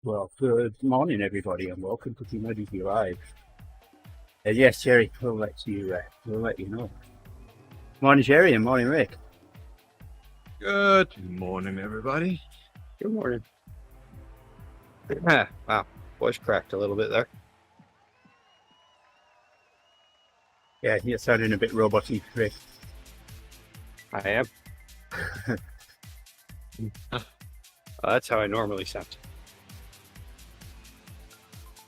Well, good morning, everybody, and welcome to TeamODZ Live. Yes, Gerrie, we'll let you know. Morning, Gerrie, and morning, Rick. Good morning, everybody. Good morning. Wow, voice cracked a little bit there. Yeah, you're sounding a bit roboty, Rick. I am. That's how I normally sound.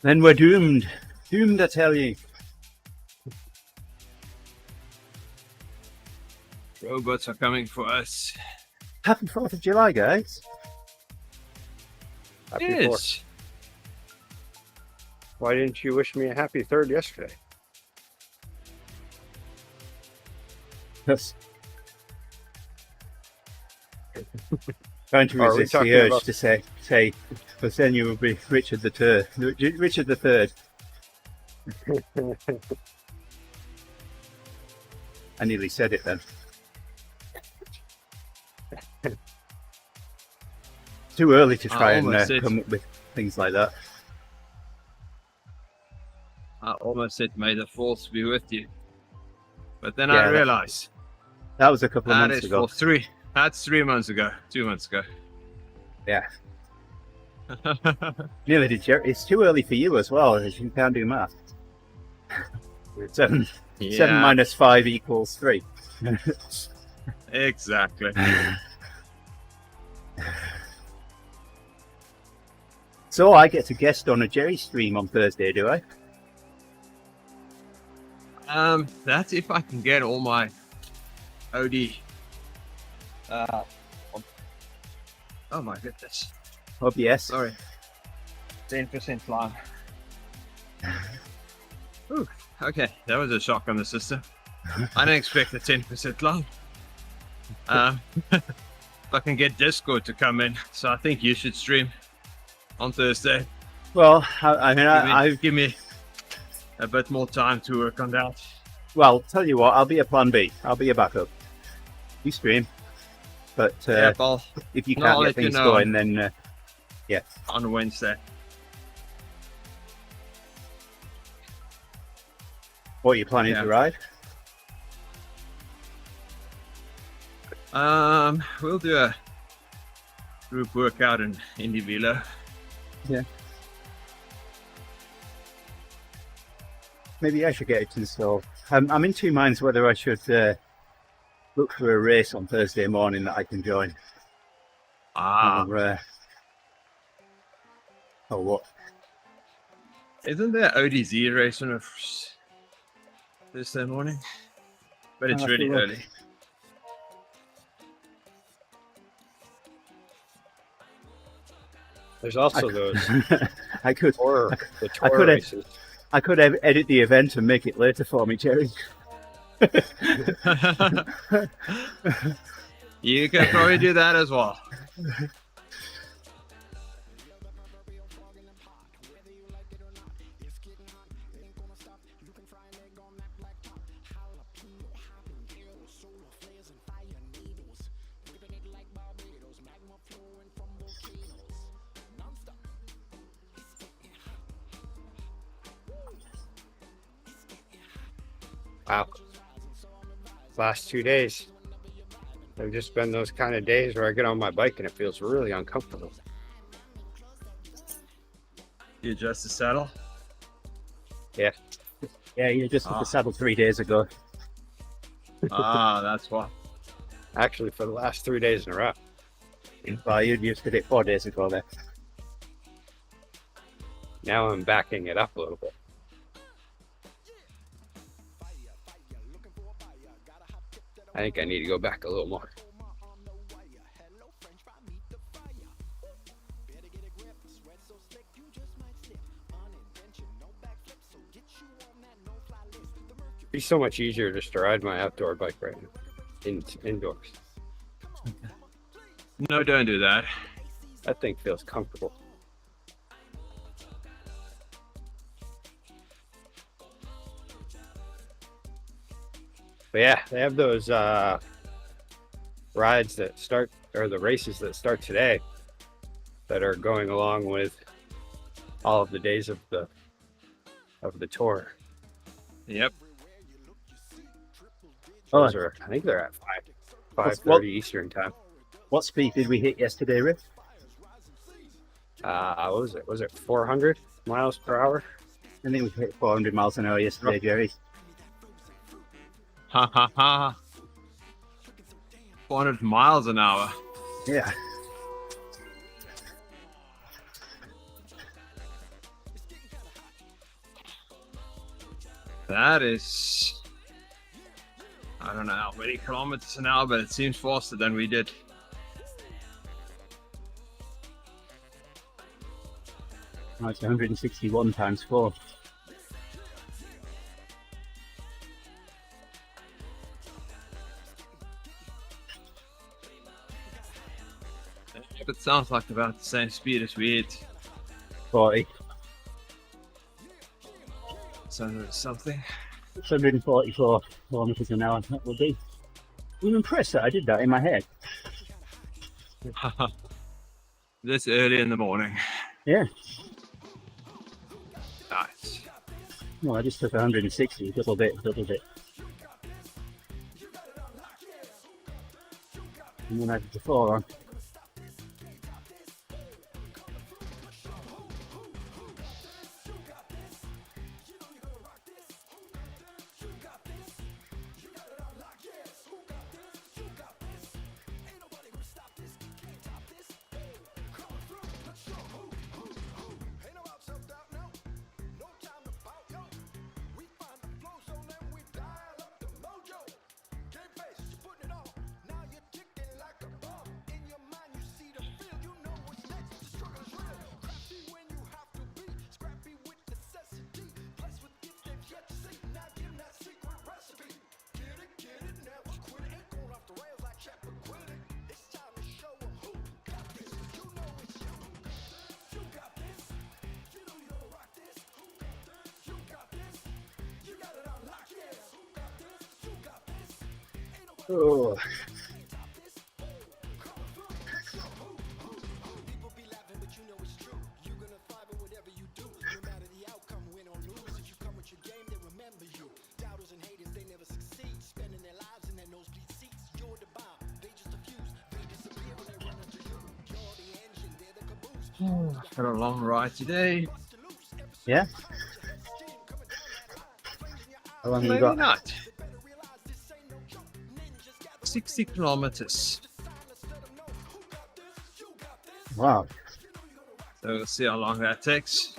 Then we're doomed. Doomed, I tell you. Robots are coming for us. Happy 4th of July, guys. Happy Yes. 4th. Why didn't you wish me a happy 3rd yesterday? Yes. Trying to Are we resist the talking urge about- to say, because then you will be Richard the Third. Richard the Third. I nearly said it then. Too early to try and almost did. come up with things like that. I almost said, "May the force be with you," but then Yeah, I realized That was a couple of that months is ago. for three. That's 3 months ago. 2 months ago. Yeah. Nearly did, Gerrie. It's too early for you as well, as you can't do math. 7 minus 5 equals 3. Exactly. So I get to guest on a Gerrie stream on Thursday, do I? That's if I can get all my OD. Oh my goodness. OBS. Sorry. 10% line. Ooh, okay, that was a shock on the system. I didn't expect a 10% line. If I can get Discord to come in, so I think you should stream on Thursday. Well, I Give me a bit more time to work on that. well, tell you what, I'll be a plan B. I'll be a backup. You stream, but I'll if you No, can't I'll get let you things know. going, then yeah. on Wednesday. What are you planning Yeah. to ride? We'll do a group workout in Indy Velo. Maybe I should get it installed. I'm in two minds whether I should look for a race on Thursday morning that I can join. Or what? Isn't there ODZ race on a Thursday morning? But it's I'll have to really look. early. There's also those I could tour could- races. I could edit the event and make it later for me, Gerrie. You can probably do that as well. Wow. Last 2 days. They've just been those kind of days where I get on my bike and it feels really uncomfortable. You adjust the saddle. Yeah. Yeah, you just took the saddle 3 days ago. That's why. Actually, for the last 3 days in a row. Well, you just did it 4 days ago there. Now I'm backing it up a little bit. I think I need to go back a little more. It'd be so much easier just to ride my outdoor bike right now, indoors. No, don't do that. That thing feels comfortable. But yeah, they have those rides that start, or the races that start today, that are going along with all of the days of the tour. Yep. Those are, I think they're at 5:30 What- Eastern time. What speed did we hit yesterday, Rick? What was it? Was it 400 miles per hour? I think we hit 400 miles an hour yesterday, Gerrie. Ha ha ha. 400 miles an hour. Yeah. That is, I don't know how many kilometers an hour, but it seems faster than we did. Oh, it's 161 times 4. It sounds like about the same speed as we hit. 40. So something. 144 kilometers an hour. That will be. I'm impressed that I did that in my head. This early in the morning. Yeah. Nice. Well, I just took 160, double bit. And then I did the 4 on. Oh. Had a long ride today. Yeah? How long have you Maybe got? not. 60 kilometers. Wow. So we'll see how long that takes.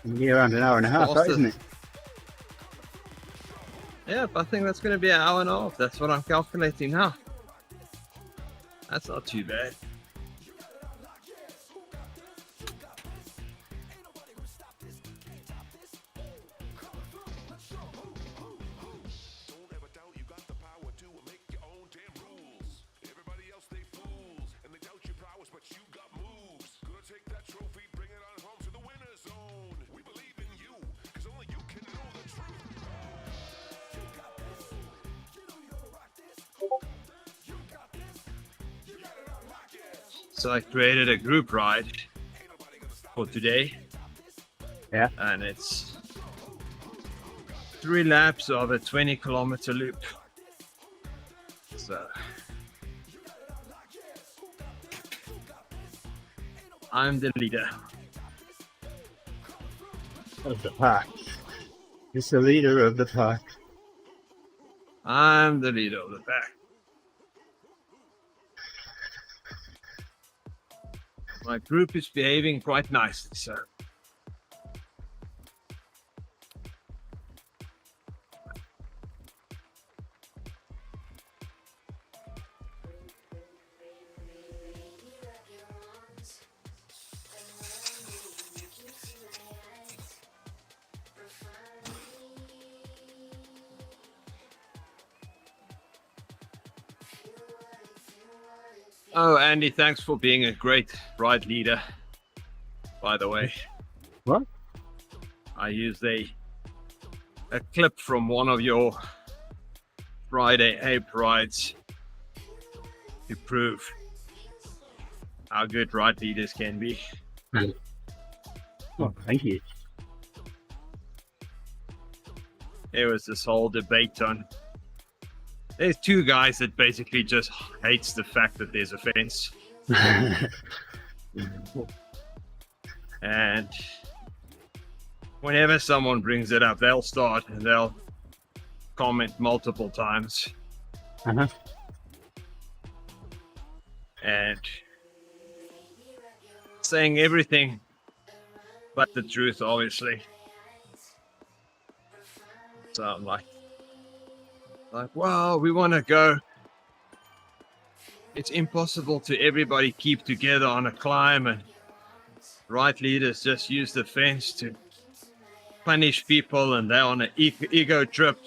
It'll be around an hour and a half, that, Fastest. isn't it? Yep, I think that's going to be an hour and a half. That's what I'm calculating now. That's not too bad. So I created a group ride for today. Yeah. And it's 3 laps of a 20-kilometer loop. So I'm the leader. Of the pack. It's the leader of the pack. I'm the leader of the pack. My group is behaving quite nicely, so. Oh, Andy, thanks for being a great ride leader, by the way. What? I used a clip from one of your Friday ape rides to prove how good ride leaders can be. Oh, thank you. There was this whole debate on. There's two guys that basically just hates the fact that there's a fence, and whenever someone brings it up, they'll start and they'll comment multiple times. Uh-huh. And saying everything but the truth, obviously. So I'm like, wow, we want to go. It's impossible to everybody keep together on a climb, and right leaders just use the fence to punish people, and they're on an ego trip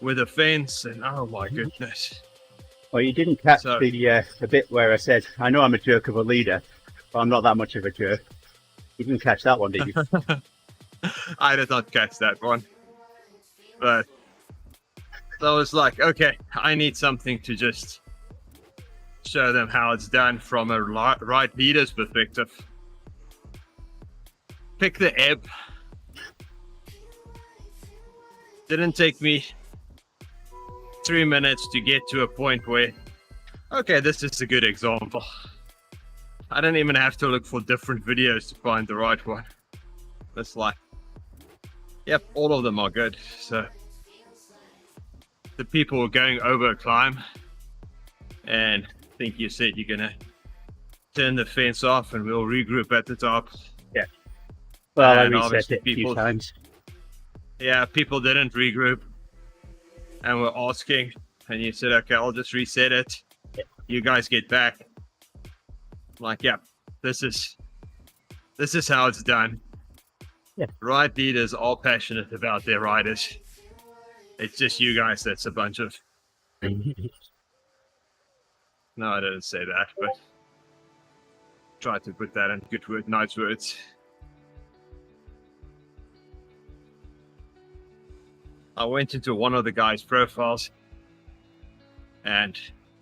with a fence, and oh my goodness. Well, you didn't catch So- the bit where I said, I know I'm a jerk of a leader, but I'm not that much of a jerk. You didn't catch that one, did you? I did not catch that one. But so I was like, okay, I need something to just show them how it's done from a right leader's perspective. Pick the ebb. Didn't take me 3 minutes to get to a point where, okay, this is a good example. I don't even have to look for different videos to find the right one. It's like, yep, all of them are good. So the people are going over a climb, and I think you said you're gonna turn the fence off and we'll regroup at the top. Well, I And reset obviously it a few people- times. Yeah, people didn't regroup and were asking, and you said, okay, I'll just reset it. Yeah. You guys get back. I'm like, yeah, this is how it's done. Yeah. Ride leaders are passionate about their riders. It's just you guys that's a bunch of. No, I didn't say that, but try to put that in nice words. I went into one of the guy's profiles and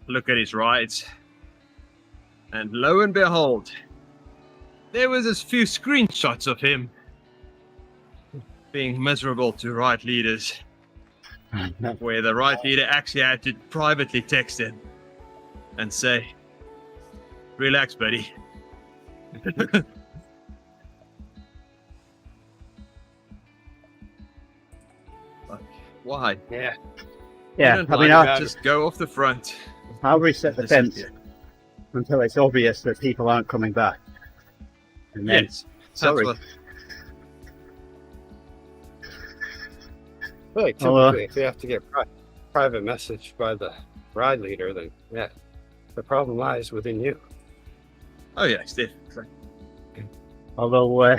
look at his rides, and lo and behold, there was a few screenshots of him being miserable to ride leaders, where the ride leader actually had to privately text him and say, relax, buddy. Like, why? Yeah. Yeah, You don't I mean, like I'll, it, just go off the front. I'll reset the This is- fence until it's obvious that people aren't coming back. And then, Yes, that's sorry. what- Really, Hello. typically, if you have to get private message by the ride leader, then yeah, the problem lies within you. Oh yeah, it's definitely. although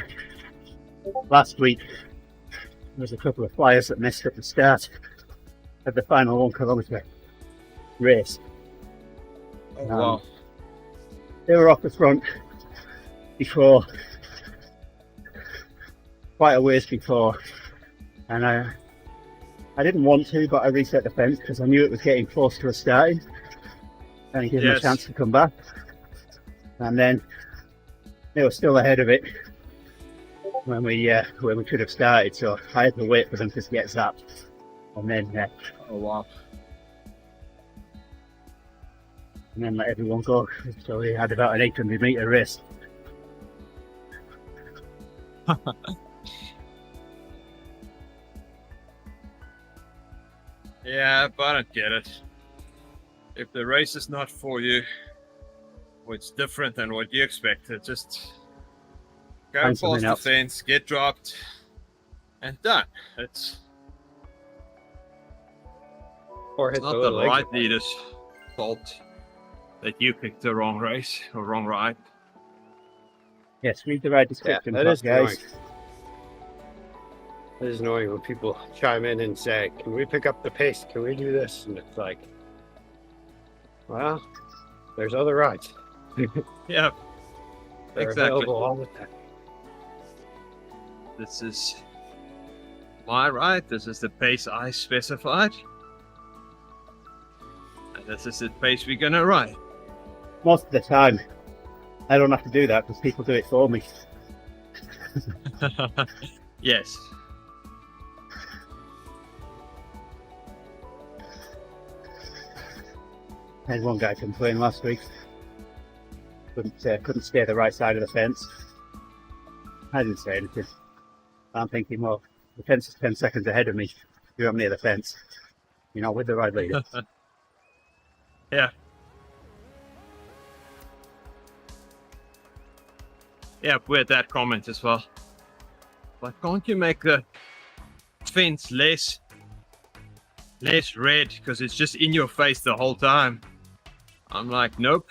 last week there was a couple of flyers that missed at the start of the final 1 kilometre race. Oh, wow. They were off the front before, quite a ways before, and I didn't want to, but I reset the fence because I knew it was getting close to a starting, and it gave them a Yes. chance to come back. And then they were still ahead of it when we could have started, so I had to wait for them to get zapped, and then let everyone go. So we had about an 800-metre race. Yeah, but I don't get it. If the race is not for you, or it's different than what you expected, just go Find past something the else. fence, get dropped, and done. It's Or hit not the the little right exit. leader's fault that you picked the wrong race or wrong ride. Yes, read the right Yeah, description, that is guys. annoying. It is annoying when people chime in and say, "Can we pick up the pace? Can we do this?" And it's like, well, there's other rides. Yeah, They're exactly. available all the time. This is my ride. This is the pace I specified. And this is the pace we're gonna ride. Most of the time, I don't have to do that because people do it for me. Yes. I had one guy complain last week. Couldn't stay the right side of the fence. I didn't say anything. I'm thinking, well, the fence is 10 seconds ahead of me. You're up near the fence. You're not with the right leader. Yeah. Yeah, we had that comment as well. Like, can't you make the fence less red because it's just in your face the whole time? I'm like, nope.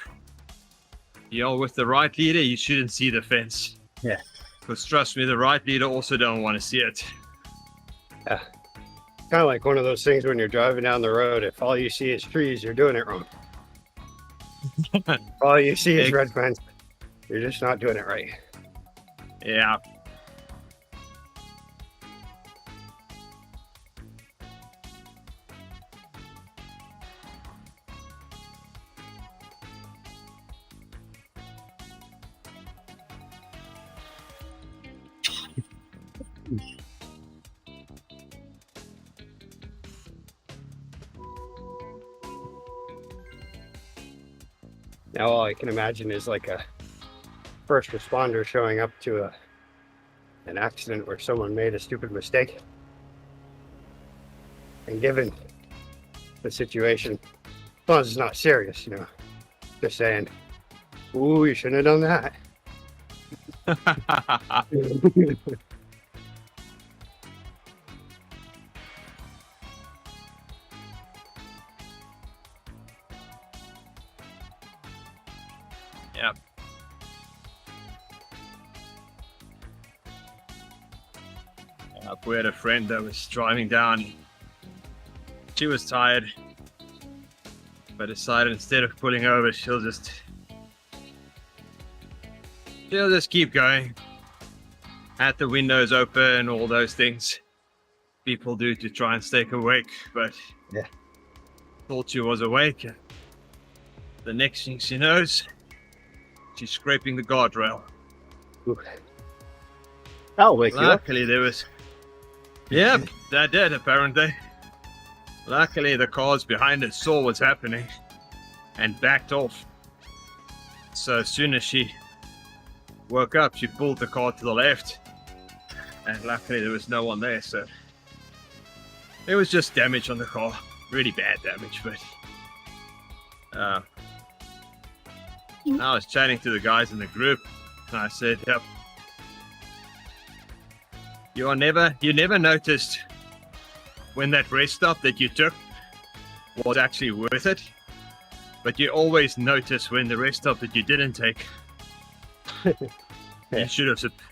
You're with the right leader, you shouldn't see the fence. Yeah. Because trust me, the right leader also don't want to see it. Yeah. Kind of like one of those things when you're driving down the road, if all you see is trees, you're doing it wrong. If all you see is red fence, you're just not doing it right. Yeah. Now all I can imagine is like a first responder showing up to an accident where someone made a stupid mistake. And given the situation, as long as it's not serious, just saying, ooh, you shouldn't have done that. Yeah. We had a friend that was driving down. She was tired, but decided instead of pulling over, she'll just keep going. Had the windows open, all those things people do to try and stay awake, but yeah, thought she was awake. The next thing she knows, she's scraping the guardrail. Ooh. That'll wake you up. Luckily there was... Yep, that did apparently. Luckily the cars behind us saw what's happening and backed off. So as soon as she woke up, she pulled the car to the left. And luckily there was no one there, so... It was just damage on the car. Really bad damage, but... I was chatting to the guys in the group, and I said, yep. You never noticed when that rest stop that you took was actually worth it, but you always notice when the rest stop that you didn't take,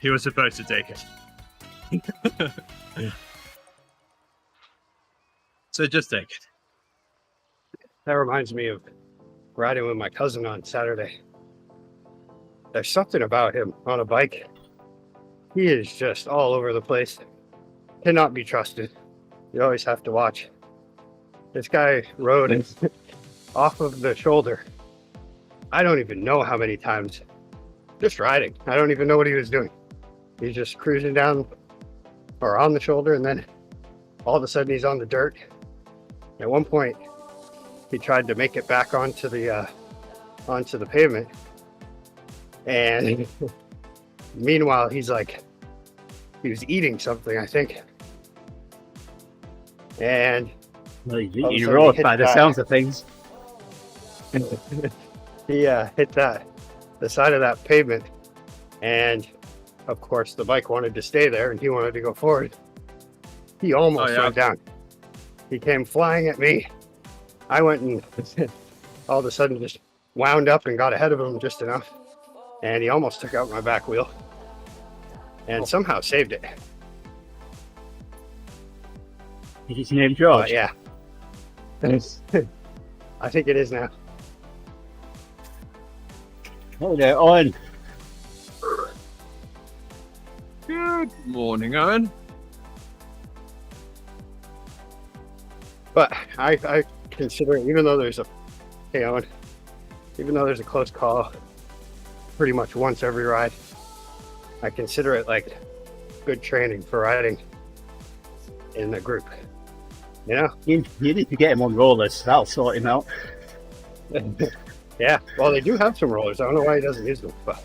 he was supposed to take it. So just take it. That reminds me of riding with my cousin on Saturday. There's something about him on a bike. He is just all over the place. Cannot be trusted. You always have to watch. This guy rode off of the shoulder. I don't even know how many times. Just riding. I don't even know what he was doing. He's just cruising down or on the shoulder, and then all of a sudden he's on the dirt. At one point, he tried to make it back onto the pavement, and meanwhile he was eating something, I think, and Well, you rode by the sounds of things. he hit the side of that pavement, and of course the bike wanted to stay there and he wanted to go forward. He almost went down. He came flying at me. I went and all of a sudden just wound up and got ahead of him just enough, and he almost took out my back wheel and somehow saved it. Is his name George? Yeah. I think it is now. Oh, there, Owen. Good morning, Owen. But I consider, even though there's a close call, pretty much once every ride. I consider it like good training for riding in the group. You know? You need to get him on rollers. That'll sort him out. Yeah. Well, they do have some rollers. I don't know why he doesn't use them, but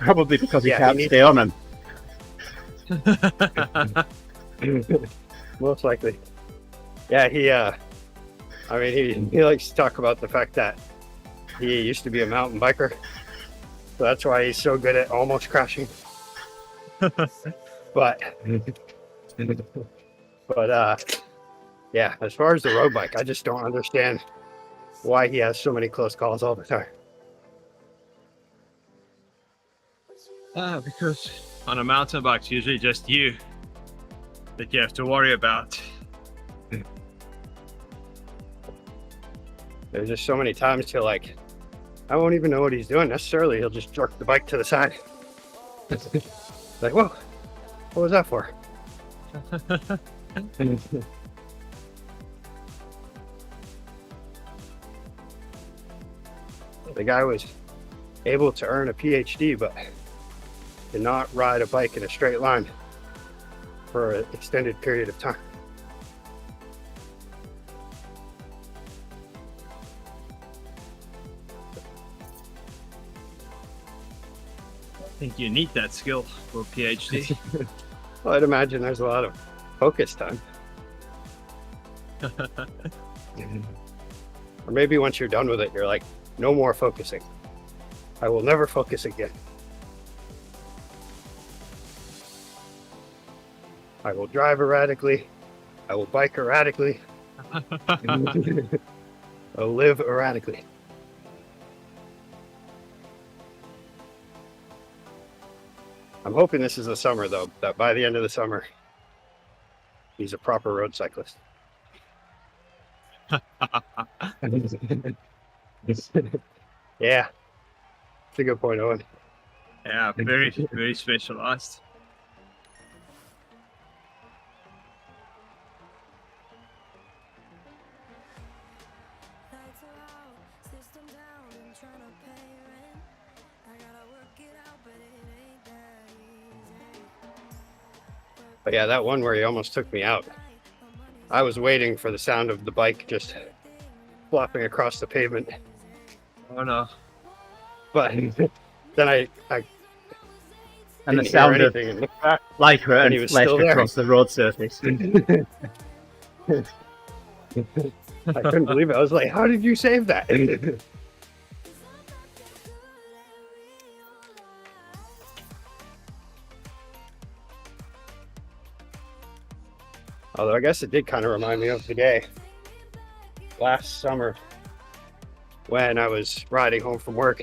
Probably because he Yeah, can't he needs- stay on them. most likely. Yeah, he likes to talk about the fact that he used to be a mountain biker. So that's why he's so good at almost crashing. But yeah, as far as the road bike, I just don't understand why he has so many close calls all the time. Because on a mountain bike, it's usually just you that you have to worry about. There's just so many times he'll like, I won't even know what he's doing necessarily. He'll just jerk the bike to the side. Like, whoa, what was that for? The guy was able to earn a PhD, but did not ride a bike in a straight line for an extended period of time. I think you need that skill for a PhD. Well, I'd imagine there's a lot of focus time. Or maybe once you're done with it, you're like, no more focusing. I will never focus again. I will drive erratically. I will bike erratically. I'll live erratically. I'm hoping this is the summer, though, that by the end of the summer, he's a proper road cyclist. Yeah, it's a good point, Owen. Yeah, very, very specialized. But yeah, that one where he almost took me out. I was waiting for the sound of the bike just flopping across the pavement. Oh no. But then I And the didn't hear sound of anything and looked back. lycra And he and was flesh still there. across the road surface. I couldn't believe it. I was like, how did you save that? Although I guess it did kind of remind me of the day last summer when I was riding home from work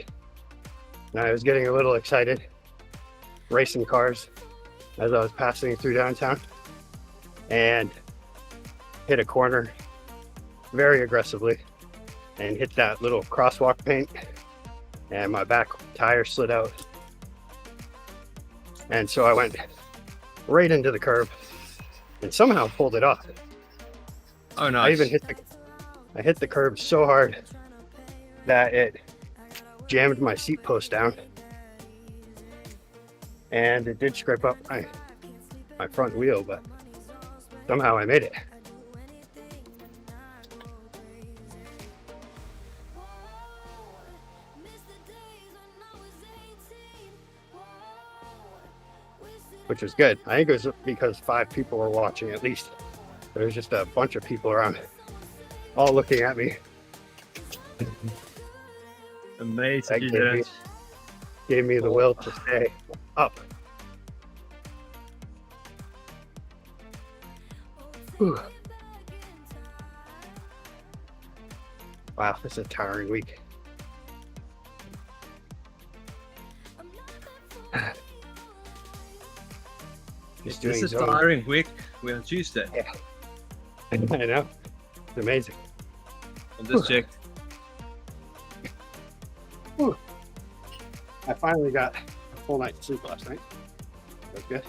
and I was getting a little excited, racing cars as I was passing through downtown, and hit a corner very aggressively and hit that little crosswalk paint, and my back tire slid out. And so I went right into the curb and somehow pulled it off. Oh nice. I even hit the curb so hard that it jammed my seat post down, and it did scrape up my front wheel, but somehow I made it. Which was good. I think it was because 5 people were watching at least. There was just a bunch of people around, all looking at me. Amazing. You That did it. gave me the will to stay up. Whew. Wow, this is a tiring week. Just doing This is zone. tiring week. We're on Tuesday. I know. It's amazing. I just checked. I finally got a full night's sleep last night. That was good.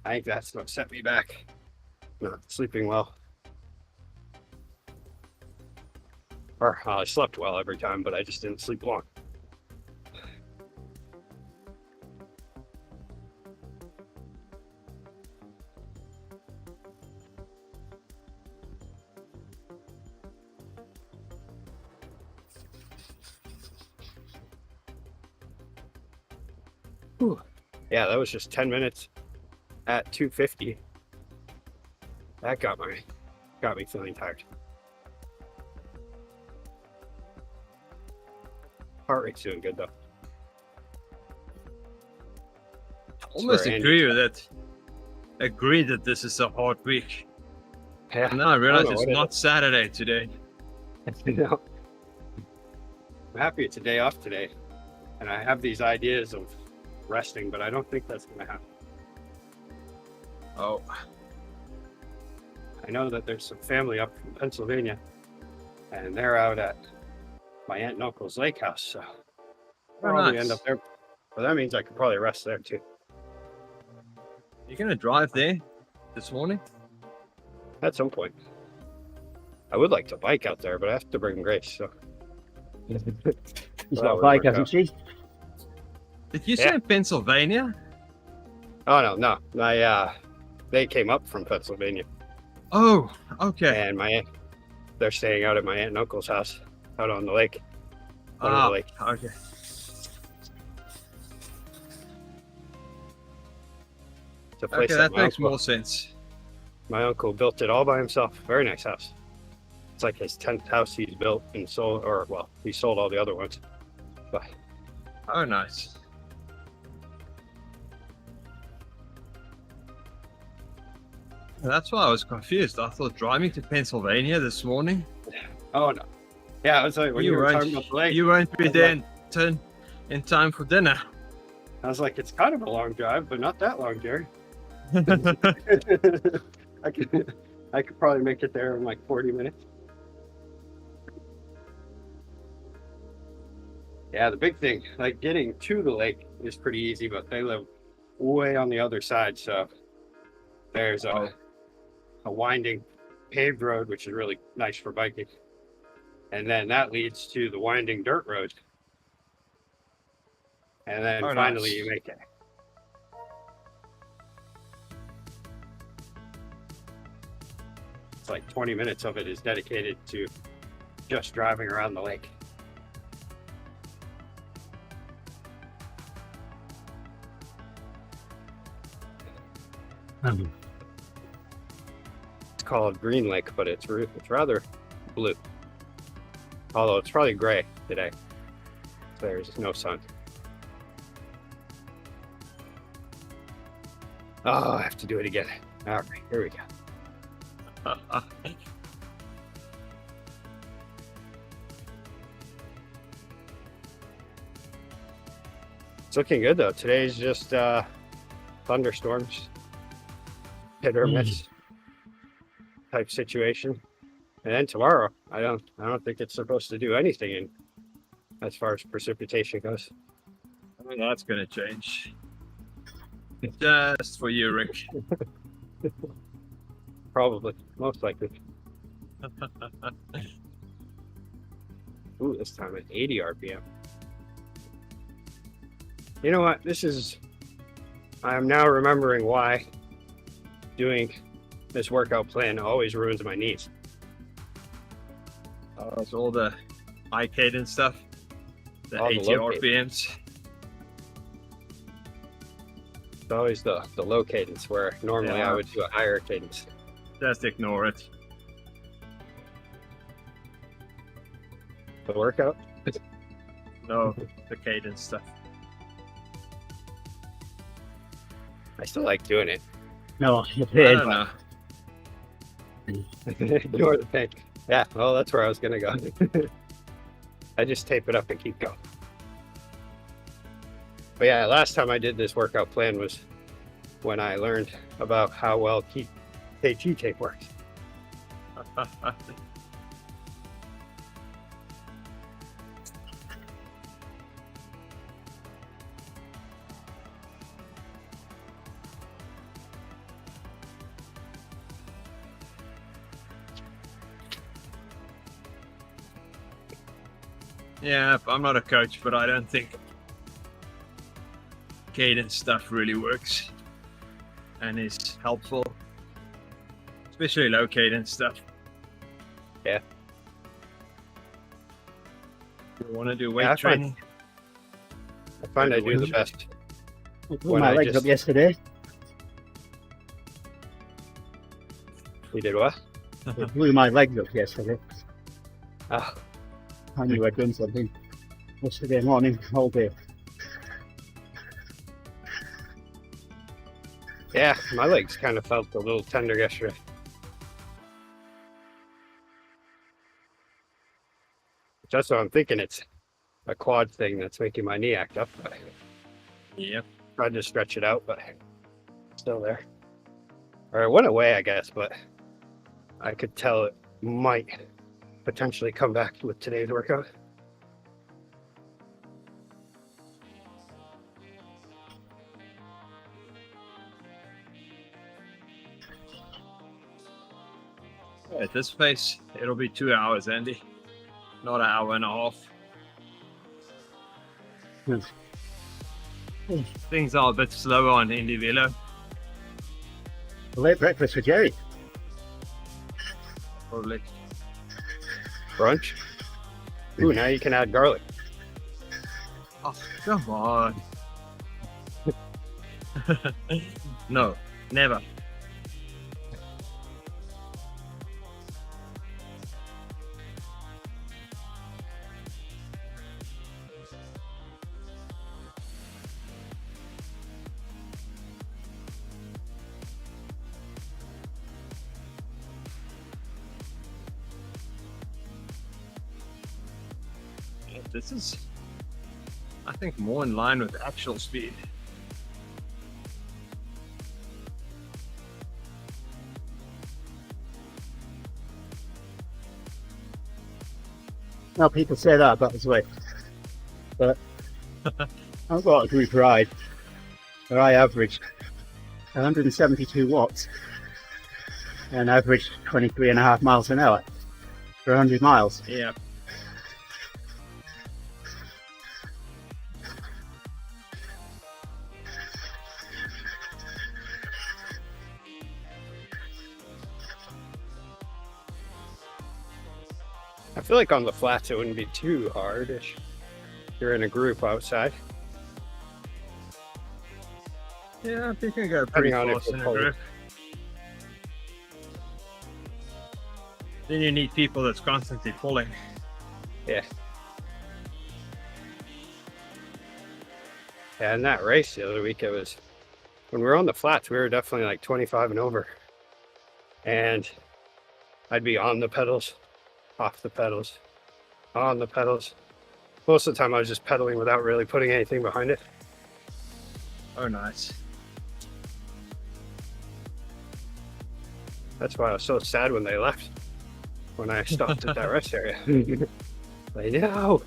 I think that's what set me back. Not sleeping well. Or I slept well every time, but I just didn't sleep long. Whew. Yeah, that was just 10 minutes at 250. That got me feeling tired. Heart rate's doing good though. Almost where agree Andy's with it. Agree that this is a hard week. Yeah. And now I realize know it's what it not Saturday today. You know, I'm happy it's a day off today, and I have these ideas of resting, but I don't think that's going to happen. Oh, I know that there's some family up from Pennsylvania, and they're out at my aunt and uncle's lake house, so I'll probably nice. end up there. But that means I could probably rest there too. You're gonna drive there this morning? At some point. I would like to bike out there, but I have to bring Grace, so. She's Well, got a we bike, work hasn't she? Did you say Pennsylvania? Oh no. They came up from Pennsylvania, Oh, okay. and they're staying out at my aunt and uncle's house out on the lake. One of the lake. Okay. It's a place Okay, that my makes uncle- more sense. My uncle built it all by himself. Very nice house. It's like his 10th house he's built and sold, or well, he sold all the other ones. But Oh, nice. That's why I was confused. I thought driving to Pennsylvania this morning. oh no, yeah, I was like when you were talking about the lake, you won't be I was there in time for dinner. I was like, it's kind of a long drive, but not that long, Gerrie. I could probably make it there in like 40 minutes. Yeah, the big thing, like getting to the lake is pretty easy, but they live way on the other side, so there's a winding paved road, which is really nice for biking. And then that leads to the winding dirt road. And then finally nice. you make it. It's like 20 minutes of it is dedicated to just driving around the lake. It's called Green Lake, but it's rather blue. Although it's probably gray today. There's no sun. Oh, I have to do it again. All right, here we go. It's looking good though. Today's just thunderstorms, hit or miss type situation. And then tomorrow, I don't think it's supposed to do anything in as far as precipitation goes. I mean, that's gonna change. Just for you, Rick. Probably, most likely. Ooh, this time at 80 RPM. You know what? I'm now remembering why doing this workout plan always ruins my knees. It's all the high cadence stuff, the All the 80 low RPMs. It's always the low cadence where normally I would do a higher cadence. Just ignore it. The workout? No, the cadence stuff. I still like doing it. No, you I did. don't know. Ignore the pain. Yeah, well, that's where I was gonna go. I just tape it up and keep going. But yeah, last time I did this workout plan was when I learned about how well KG tape works. Yeah, I'm not a coach, but I don't think cadence stuff really works and is helpful, especially low cadence stuff. Yeah. You want to do weight Yeah, training? I find I do the best. I blew When my I legs just- up yesterday. You did what? I blew my legs up yesterday. Oh, I knew I'd done something yesterday morning, all day. yeah, my legs kind of felt a little tender yesterday. That's what I'm thinking. It's a quad thing that's making my knee act up. But Yep. tried to stretch it out, but still there. Or it went away, I guess, but I could tell it might potentially come back with today's workout. At this pace, it'll be 2 hours, Andy. Not an hour and a half. Things are a bit slower on Indy Velo. A late breakfast for Gerrie. Probably. Brunch. Ooh, now you can add garlic. Oh, come on. No, never. This is, I think, more in line with actual speed. Now people say that about his weight, but I've got a group ride where I averaged 172 watts and averaged 23.5 miles an hour for 100 miles. Yeah. I feel like on the flats it wouldn't be too hard if you're in a group outside. Yeah, I think I go pretty Depending on if fast in you're a cold. group. Then you need people that's constantly pulling. Yeah. Yeah, in that race the other week, it was when we were on the flats, we were definitely like 25 and over. And I'd be on the pedals, off the pedals, on the pedals. Most of the time I was just pedaling without really putting anything behind it. Oh, nice. That's why I was so sad when they left, when I stopped at that rest area. Like, no.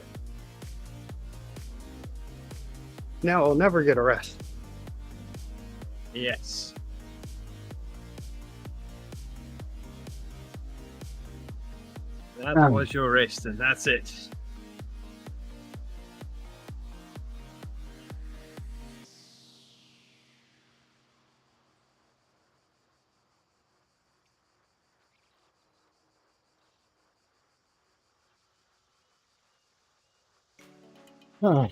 Now I'll never get a rest. Yes. That was your rest, and that's it. Oh.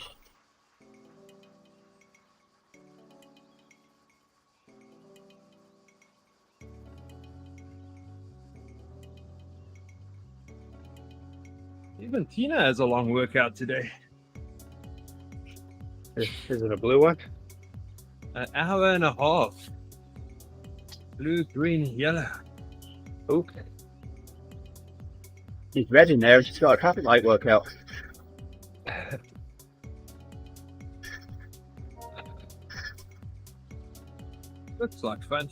Even Tina has a long workout today. Is it a blue one? An hour and a half. Blue, green, yellow. Ooh. She's red in there and she's got a traffic light workout. Looks like fun.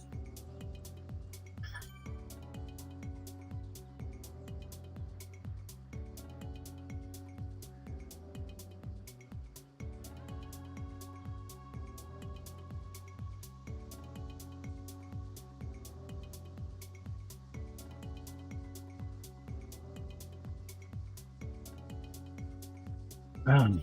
Um,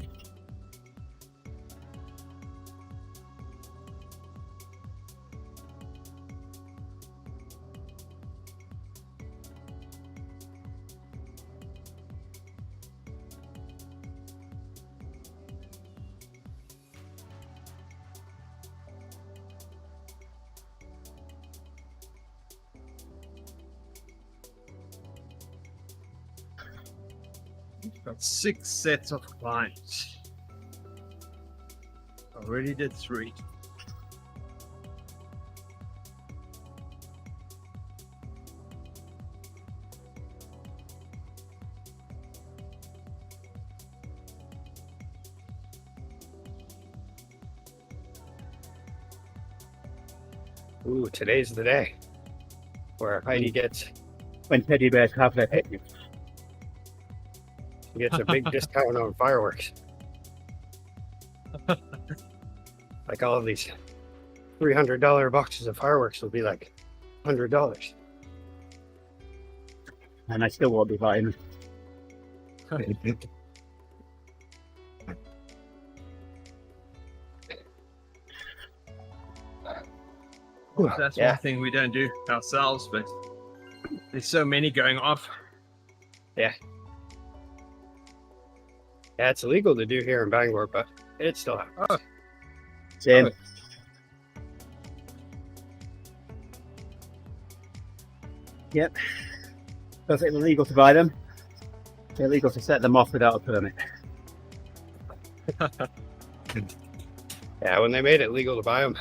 Got 6 sets of climbs. Already did 3. Ooh, today's the day where Heidi gets when teddy bears have their picnic. a big discount on fireworks. Like all of these $300 boxes of fireworks will be like $100. And I still won't be buying them. That's Yeah. one thing we don't do ourselves, but there's so many going off. Yeah, it's illegal to do here in Bangor, but it still happens. Same. Yep. Perfectly legal to buy them. Illegal to set them off without a permit. Yeah, when they made it legal to buy them,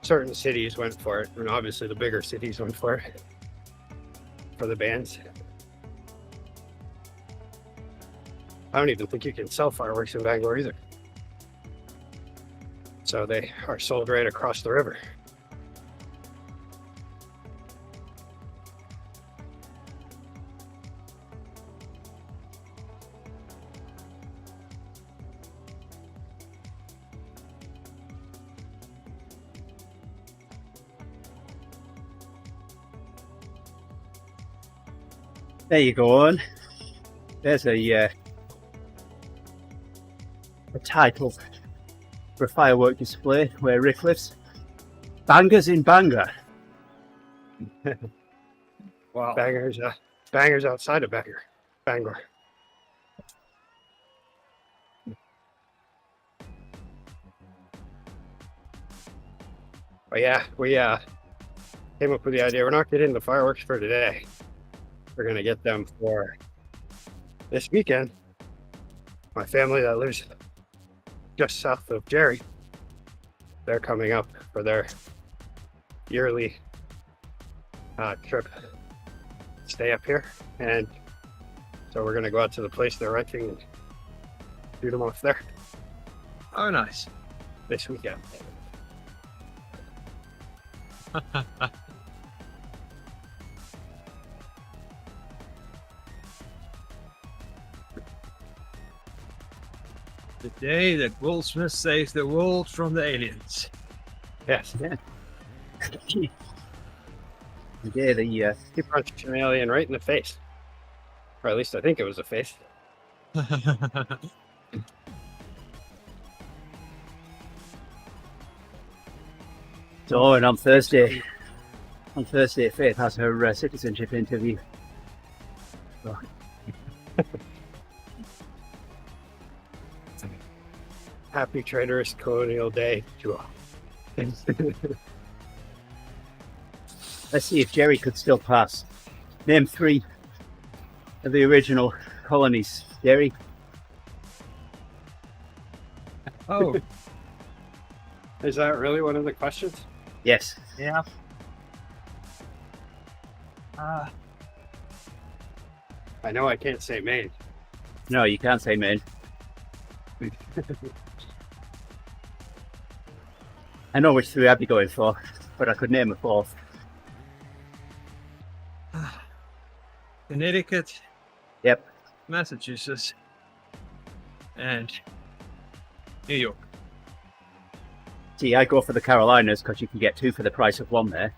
certain cities went for it, and obviously the bigger cities went for it, for the bans. I don't even think you can sell fireworks in Bangor either. So they are sold right across the river. There you go on. There's a title for a firework display where Rick lives. Bangers in Bangor. Wow. Bangers outside of Bangor. But yeah, we came up with the idea. We're not getting the fireworks for today. We're gonna get them for this weekend. My family that lives just south of Gerrie, they're coming up for their yearly trip, stay up here, and so we're gonna go out to the place they're renting and shoot them off there Oh, nice. this weekend. The day that Will Smith saves the world from the aliens. Yes, Yeah. Yeah, the he punched an alien right in the face, or at least I think it was a face. so and on Thursday, Faith has her citizenship interview. So, Happy Traitorous Colonial Day to all. let's see if Gerrie could still pass. Name 3 of the original colonies. Gerrie. Oh, Is that really one of the questions? Yes. yeah. I know I can't say Maine. No, you can't say Maine. I know which 3 I'd be going for, but I could name a 4th. Connecticut, Yep. Massachusetts, and New York. See, I go for the Carolinas because you can get 2 for the price of 1 there.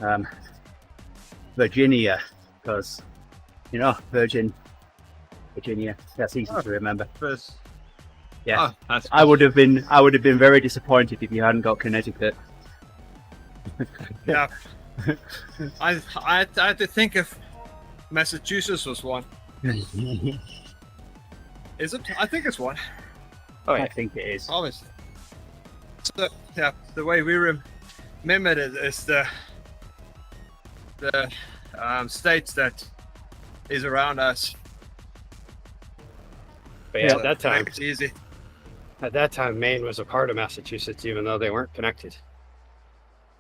And Virginia, because Virginia. That's easy to remember. First. Yeah, Oh, that's I would have been very disappointed if you hadn't got Connecticut. Yeah. I had to think if Massachusetts was one. Is it? I think it's one. Oh I yeah. think it is. Obviously. So yeah, the way we remembered it is the states that is around us. But yeah, So at that time, it's easy. Maine was a part of Massachusetts, even though they weren't connected.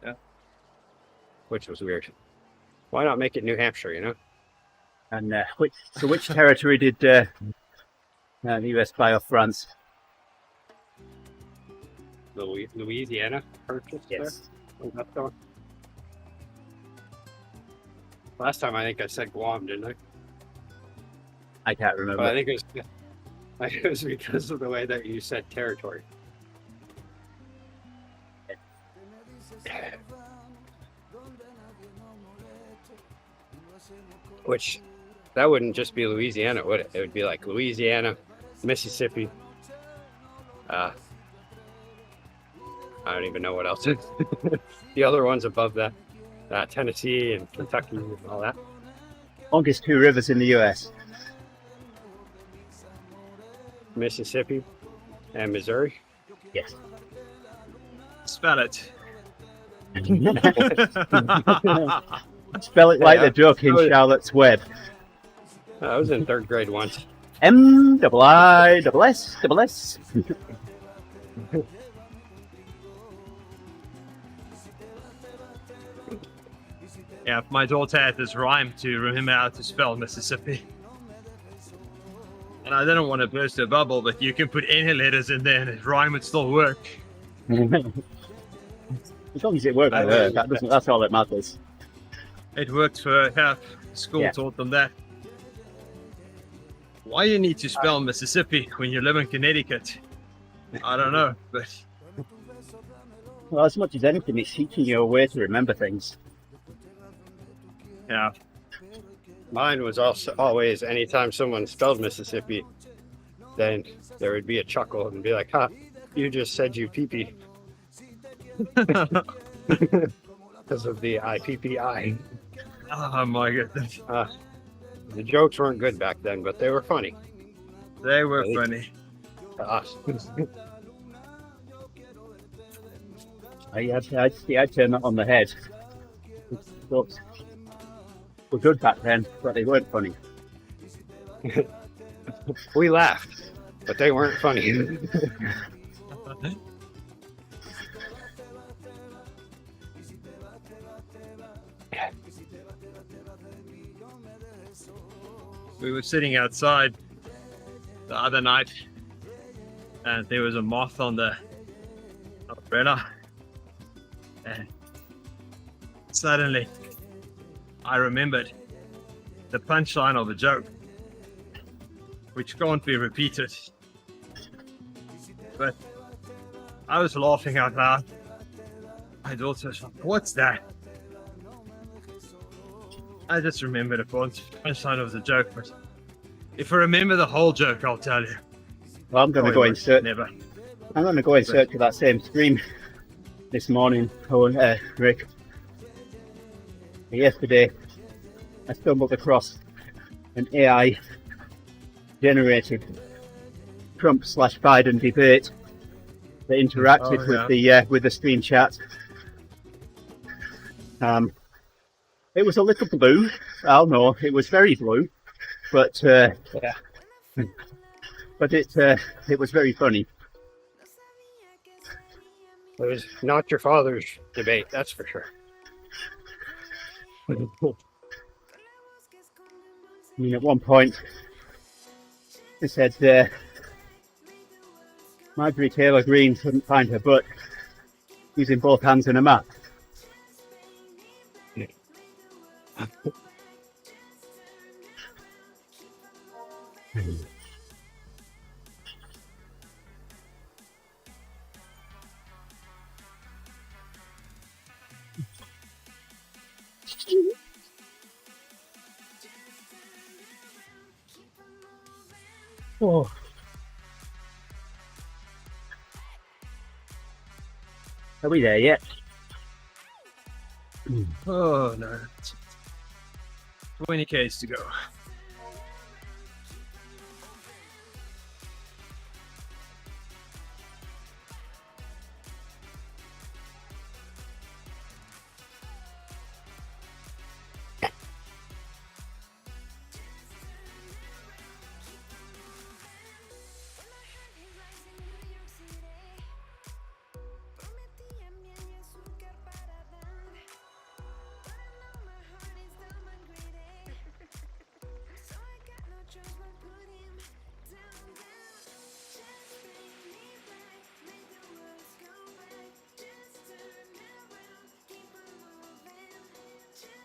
Yeah. Which was weird. Why not make it New Hampshire? And which territory did the US buy off France? Louisiana purchased Yes. there? That's the one. Last time I think I said Guam, didn't I? I can't remember. But I think it was because of the way that you said territory. Which, that wouldn't just be Louisiana, would it? It would be like Louisiana, Mississippi. I don't even know what else. The other ones above that, Tennessee and Kentucky and all that. Longest two rivers in the US. Mississippi and Missouri. Yes. Spell it. Spell it like Yeah. the duck in Oh, Charlotte's Web. I was in third grade once. MIISSS. Yeah, my daughter had this rhyme to remember how to spell Mississippi. And I didn't want to burst her bubble, but you can put any letters in there and the rhyme would still work. As long as it worked for her, that's all that matters. It worked for her. School Yeah. taught them that. Why you need to spell Mississippi when you live in Connecticut? I don't know, but Well, as much as anything, it's teaching you a way to remember things. yeah. Mine was also always anytime someone spelled Mississippi, then there would be a chuckle and be like, "Ha, you just said you pee-pee." Because of the IPPI. Oh my goodness. The jokes weren't good back then, but they were funny They were Really? funny. to us. I'd turn that on the head. Jokes were good back then, but they weren't funny. We laughed, but they weren't funny. We were sitting outside the other night and there was a moth on the umbrella. And suddenly I remembered the punchline of a joke, which can't be repeated. But I was laughing out loud. My daughter was like, "What's that?" I just remembered the punchline of the joke, but if I remember the whole joke, I'll tell you. Well, I'm going to go in search. Never. I'm going to go in search of that same stream this morning. Rick. Yesterday, I stumbled across an AI generated Trump/Biden debate that interacted with the stream chat. It was a little blue. I'll know it was very blue, but but it was very funny. It was not your father's debate, that's for sure. I mean, at one point, it said Marjorie Taylor Greene couldn't find her butt using both hands and a map. Oh. Are we there yet? Oh no. 20 Ks to go.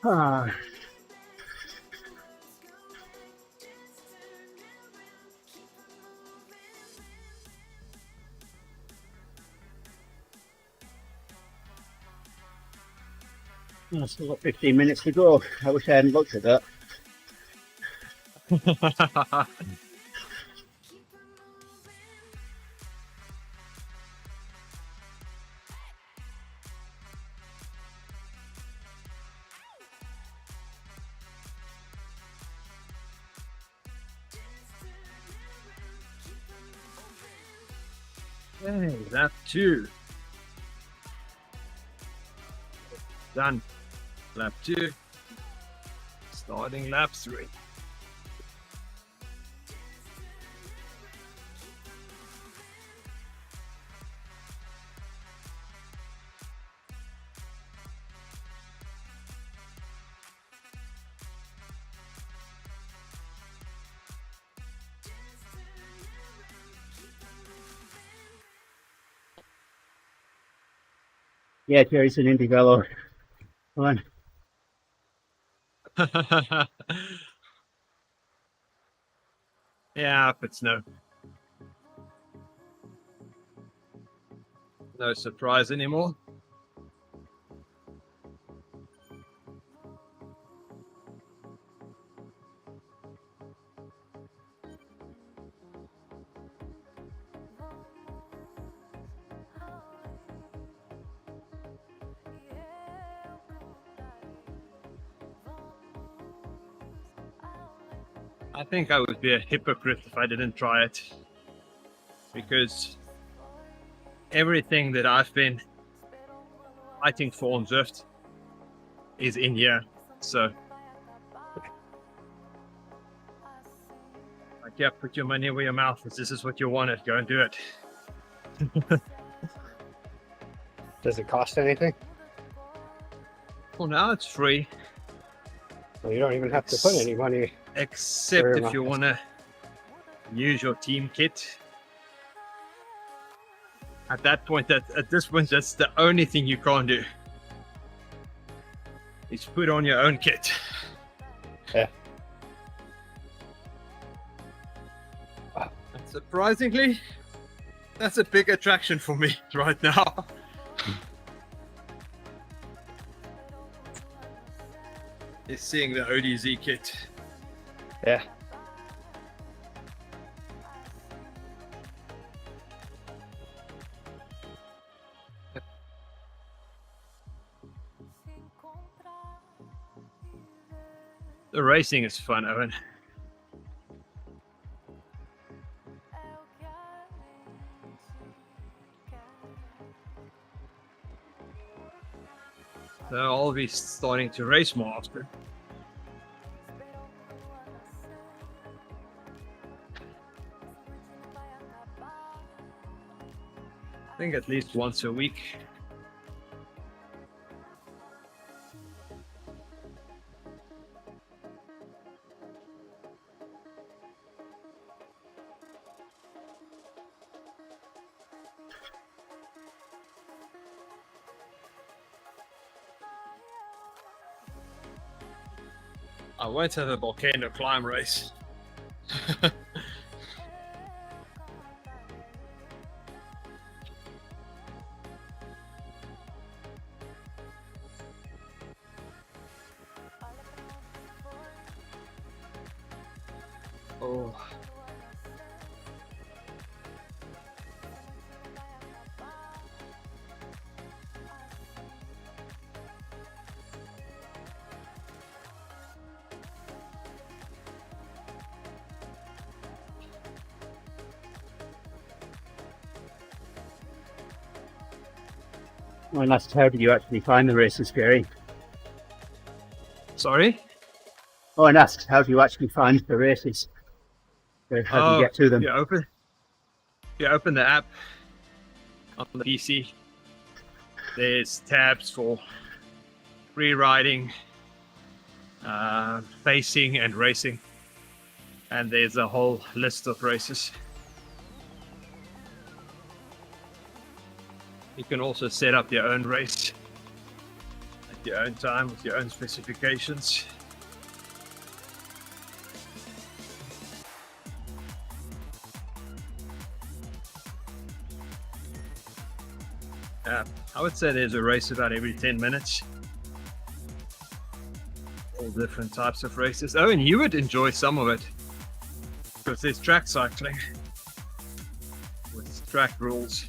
Ah. Oh, still got 15 minutes to go. I wish I hadn't looked at that. Hey, lap 2. Done. Lap 2. Starting lap 3. Yeah, Gerrie's an indie fellow. Come on. Yeah, but it's no surprise anymore. I think I would be a hypocrite if I didn't try it, because everything that I've been fighting for on Zwift is in here. So, like, yeah, put your money where your mouth is. This is what you wanted. Go and do it. Does it cost anything? Well, now it's free, Well, you don't even have to put any money. except Very if you much. want to use your team kit. At this point, that's the only thing you can't do. Is put on your own kit. Yeah. And surprisingly, that's a big attraction for me right now. Is seeing the ODZ kit. Yeah. The racing is fun, Owen. So I'll be starting to race more often. I think at least once a week. I won't have a volcano climb race. Oh. And asked, how did you actually find the races, Gerrie? Sorry? Oh, and asked, how do you actually find the races? How do you get to them? You open the app on the PC. There's tabs for free riding, pacing, and racing. And there's a whole list of races. You can also set up your own race at your own time with your own specifications. I would say there's a race about every 10 minutes. All different types of races. Oh, and you would enjoy some of it, because there's track cycling with track rules.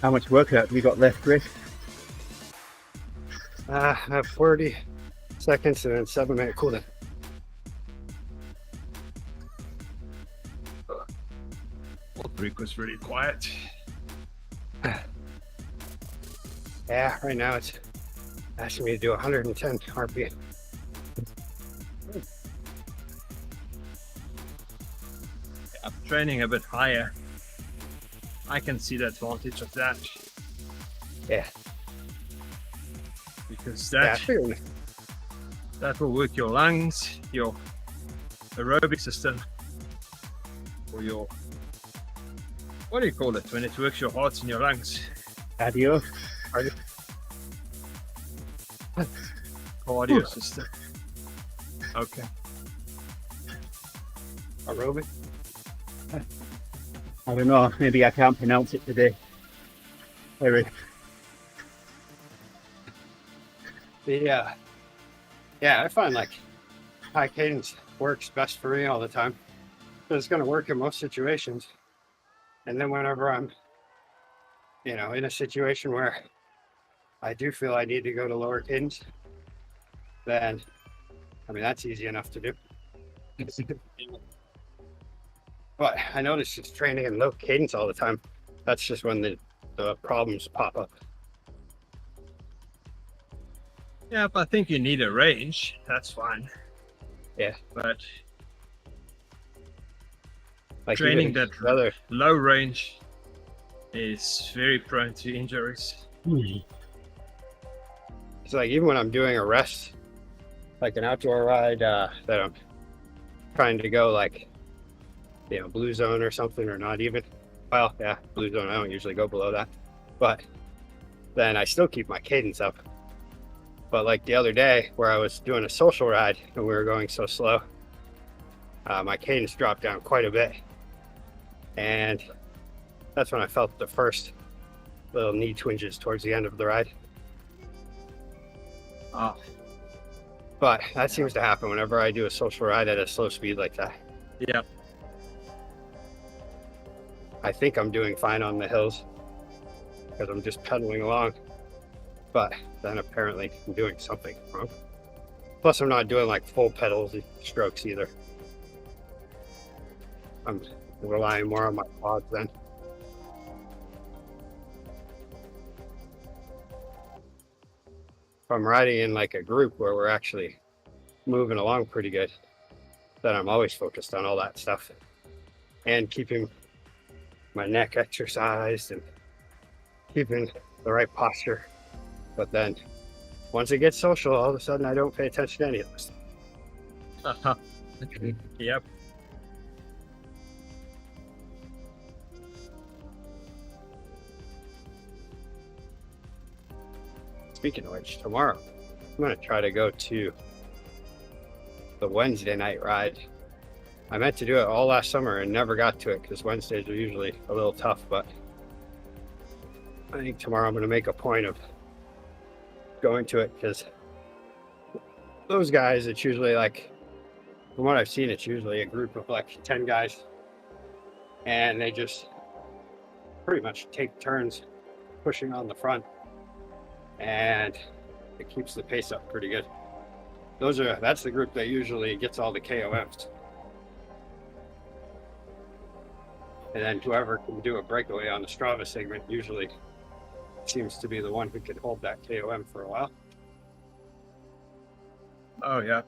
How much workout have you got left, Chris? I have 40 seconds and then 7-minute cooldown. Rick was really quiet. Yeah, right now it's asking me to do 110 RPM. I'm training a bit higher. I can see the advantage of that. Yeah. Because Yeah, that will work your lungs, your aerobic system, or your, what do you call it when it works your heart and your lungs? Cardio. Cardio system. Okay. aerobic. I don't know, maybe I can't pronounce it today. Eric. Yeah, I find like high cadence works best for me all the time. But it's going to work in most situations. And then whenever I'm, in a situation where I do feel I need to go to lower cadence, then, that's easy enough to do. But I notice just training in low cadence all the time. That's just when the problems pop up. Yeah, if I think you need a range, that's fine. Yeah. But Like training even that low range is very prone to injuries. It's like even when I'm doing a rest, like an outdoor ride that I'm trying to go like, blue zone or something, or not even. Well, yeah, blue zone. I don't usually go below that, but then I still keep my cadence up. But like the other day where I was doing a social ride and we were going so slow, my cadence dropped down quite a bit. And that's when I felt the first little knee twinges towards the end of the ride. Oh, But that seems to happen whenever I do a social ride at a slow speed like that. yeah. I think I'm doing fine on the hills because I'm just pedaling along. But then apparently I'm doing something wrong. Plus I'm not doing like full pedals strokes either. I'm relying more on my quads then. If I'm riding in like a group where we're actually moving along pretty good, then I'm always focused on all that stuff and keeping my neck exercised and keeping the right posture. But then once it gets social, all of a sudden I don't pay attention to any of this. Yep. Speaking of which, tomorrow I'm going to try to go to the Wednesday night ride. I meant to do it all last summer and never got to it because Wednesdays are usually a little tough, but I think tomorrow I'm going to make a point of going to it, because those guys, it's usually like, from what I've seen, it's usually a group of like 10 guys, and they just pretty much take turns pushing on the front, and it keeps the pace up pretty good. That's the group that usually gets all the KOMs. And then whoever can do a breakaway on the Strava segment usually seems to be the one who can hold that KOM for a while. Oh yeah.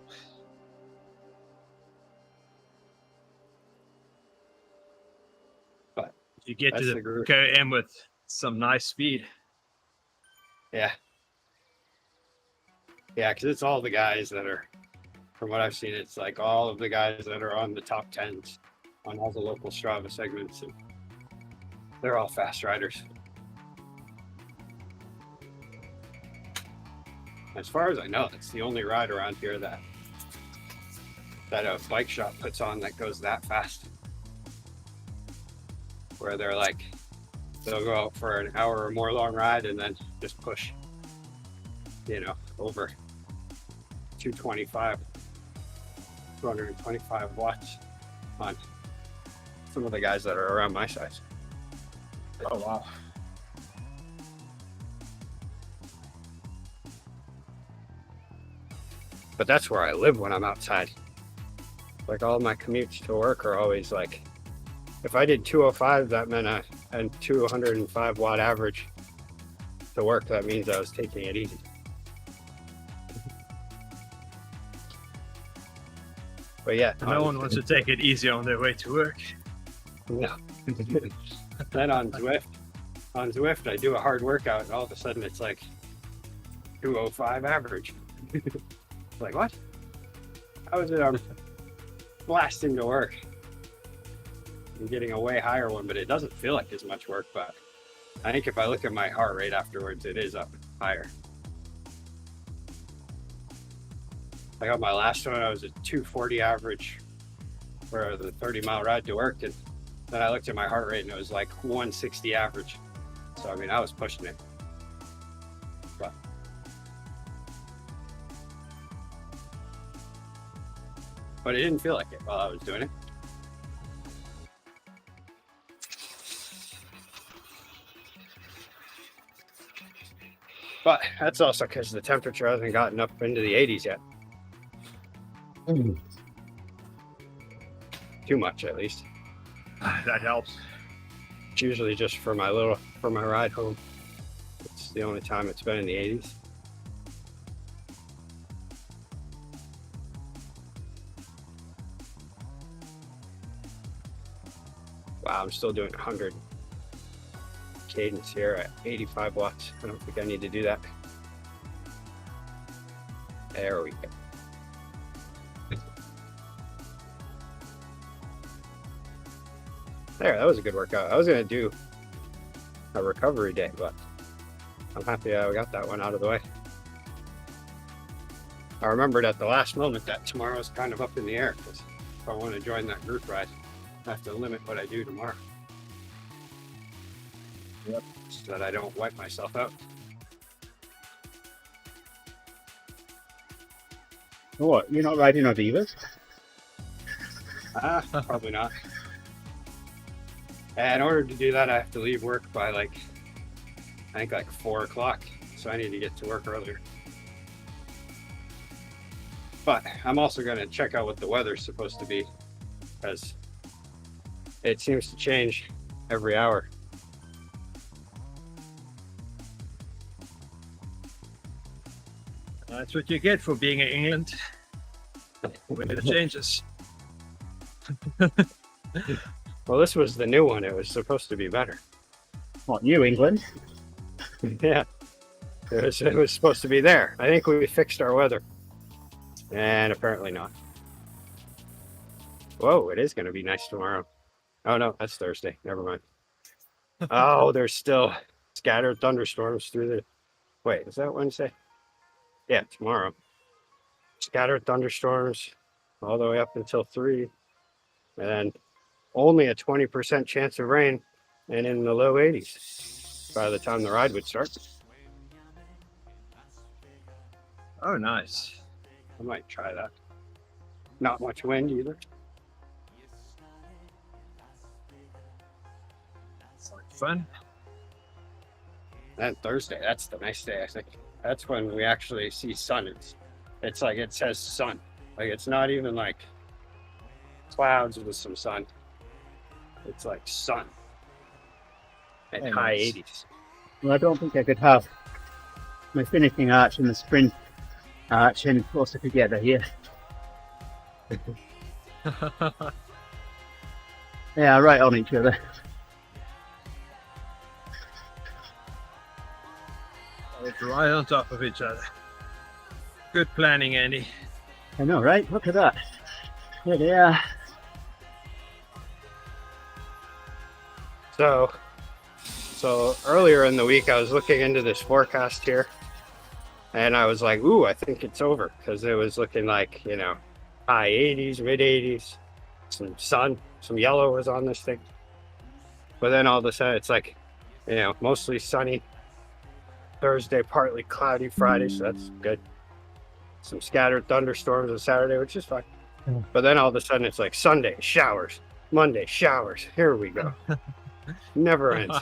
But you get that's to the the group. KOM with some nice speed. Yeah. Yeah, because it's all the guys that are, from what I've seen, it's like all of the guys that are on the top 10s on all the local Strava segments, and they're all fast riders. As far as I know, it's the only ride around here that a bike shop puts on that goes that fast. Where they're like, they'll go out for an hour or more long ride and then just push, over 225 watts on some of the guys that are around my size. Oh wow. But that's where I live when I'm outside. Like, all my commutes to work are always like, if I did 205, that meant a 205 watt average to work. That means I was taking it easy. But yeah, No one wants to take it easy on their way to work. No. Then on Zwift, I do a hard workout, and all of a sudden it's like 205 average. Like, what? How is it I'm blasting to work and getting a way higher one, but it doesn't feel like as much work. But I think if I look at my heart rate afterwards, it is up higher. Like on my last one, I was at 240 average for the 30-mile ride to work, and then I looked at my heart rate and it was like 160 average. So I mean, I was pushing it. But it didn't feel like it while I was doing it. But that's also because the temperature hasn't gotten up into the 80s yet. Too much, at least. That helps. It's usually just for my ride home. It's the only time it's been in the 80s. Wow, I'm still doing 100 cadence here at 85 watts. I don't think I need to do that. There we go. There, that was a good workout. I was going to do a recovery day, but I'm happy I got that one out of the way. I remembered at the last moment that tomorrow's kind of up in the air, because if I want to join that group ride, I have to limit what I do tomorrow. Yep. So that I don't wipe myself out. What, you're not riding Avivas? Probably not. And in order to do that, I have to leave work by I think 4 o'clock. So I need to get to work earlier. But I'm also going to check out what the weather's supposed to be, because it seems to change every hour. That's what you get for being in England. Weather changes. Well, this was the new one. It was supposed to be better. What, New England? Yeah. It was supposed to be there. I think we fixed our weather. And apparently not. Whoa, it is going to be nice tomorrow. Oh, no, that's Thursday. Never mind. Oh, there's still scattered thunderstorms through the... Wait, is that Wednesday? Yeah, tomorrow. Scattered thunderstorms all the way up until 3. And then only a 20% chance of rain, and in the low 80s. by the time the ride would start. Oh, nice. I might try that. Not much wind either. It's like fun. And Thursday, that's the nice day, I think. That's when we actually see sun. It's like it says sun. Like it's not even like clouds with some sun. It's like sun at Hey, high nice. 80s. Well, I don't think I could have my finishing arch and the sprint arch any closer together here. Yeah, right on each other. It's right on top of each other. Good planning, Andy. I know, right? Look at that. There they are. So earlier in the week, I was looking into this forecast here, and I was like, "Ooh, I think it's over," because it was looking like, you know, high 80s, mid 80s, some sun, some yellow was on this thing. But then all of a sudden, it's like, you know, mostly sunny. Thursday, partly cloudy. Friday, so that's good. Some scattered thunderstorms on Saturday, which is fine. Yeah. But then all of a sudden, it's like Sunday showers, Monday showers. Here we go. Never ends.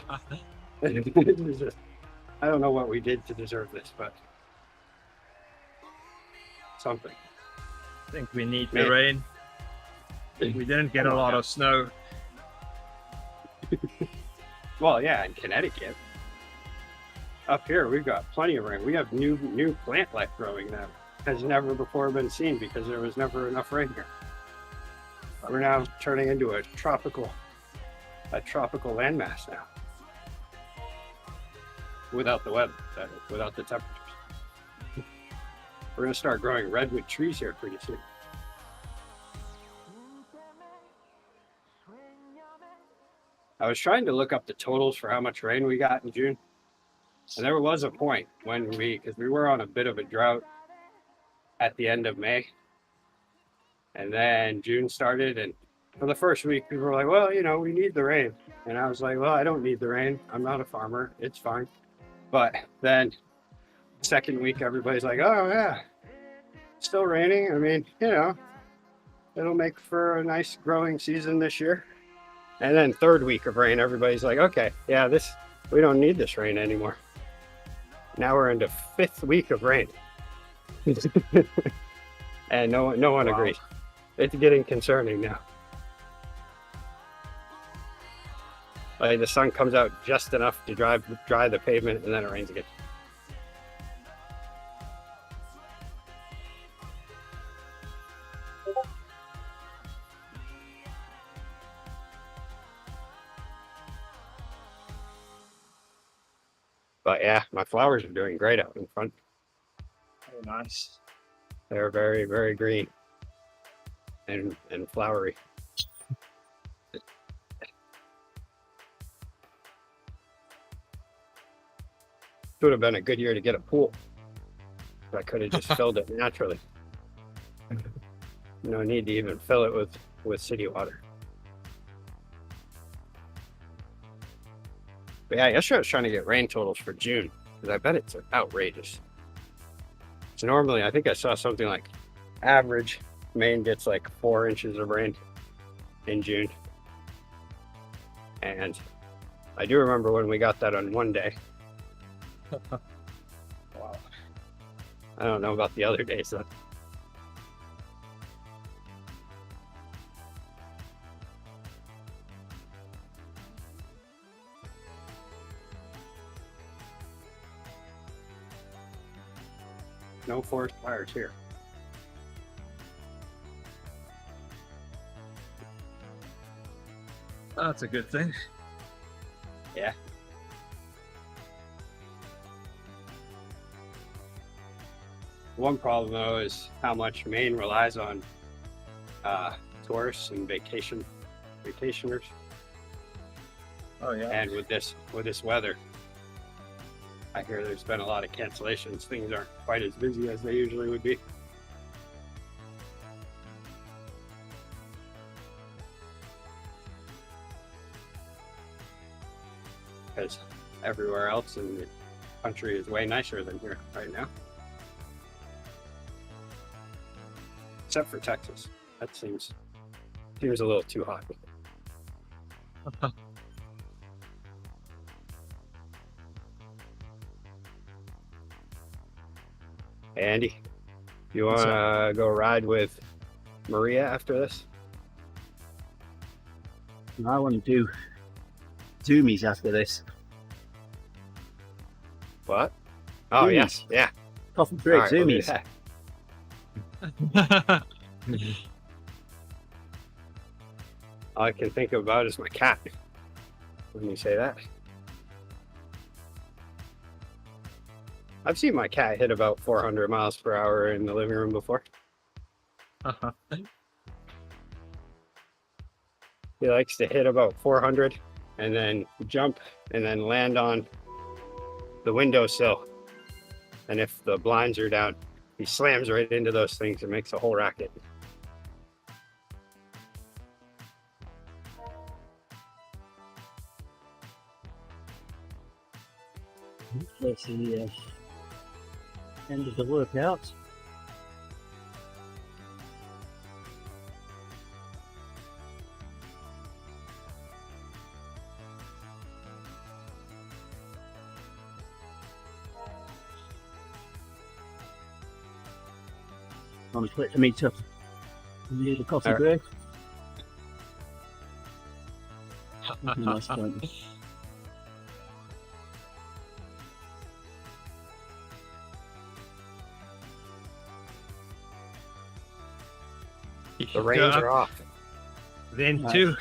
It's just, I don't know what we did to deserve this, but something. I think we need Man. the rain. We didn't get a lot of snow. Well, yeah, in Connecticut. Up here, we've got plenty of rain. We have new plant life growing that has never before been seen because there was never enough rain here. We're now turning into a tropical landmass now. Without the weather, without the temperatures. We're gonna start growing redwood trees here pretty soon. I was trying to look up the totals for how much rain we got in June. And there was a point when because we were on a bit of a drought at the end of May. And then June started, and for the first week, people were like, well, you know, we need the rain. And I was like, well, I don't need the rain. I'm not a farmer. It's fine. But then second week, everybody's like, oh, yeah, it's still raining. I mean, you know, it'll make for a nice growing season this year. And then third week of rain, everybody's like, okay, yeah, we don't need this rain anymore. Now we're into fifth week of rain. And no one agrees. It's getting concerning now. Like the sun comes out just enough to dry the pavement, and then it rains again. But yeah, my flowers are doing great out in front. Oh, nice. They're very, very green and flowery. Would have been a good year to get a pool. I could have just filled it naturally. No need to even fill it with city water. But yeah, yesterday I was trying to get rain totals for June because I bet it's outrageous. So normally I think I saw something like average Maine gets like 4 inches of rain in June. And I do remember when we got that on one day. Wow. I don't know about the other days though. No forest fires here. That's a good thing. Yeah. One problem though is how much Maine relies on tourists and vacationers. Oh yeah. And with this weather, I hear there's been a lot of cancellations. Things aren't quite as busy as they usually would be. Because everywhere else in the country is way nicer than here right now. Except for Texas. That seems a little too hot. Hey, Andy, you want to go ride with Maria after this? I want to do zoomies after this. What? Oh, Zoomies. yes. Yeah. Coffee break, All right, we'll do zoomies. that. All I can think about is my cat when you say that. I've seen my cat hit about 400 miles per hour in the living room before. He likes to hit about 400 and then jump and then land on the windowsill. And if the blinds are down, he slams right into those things and makes a whole racket. That's the end of the workout. On click to meet up. Do the coffee All break. Nice point. The reins are off. Then Nice. too.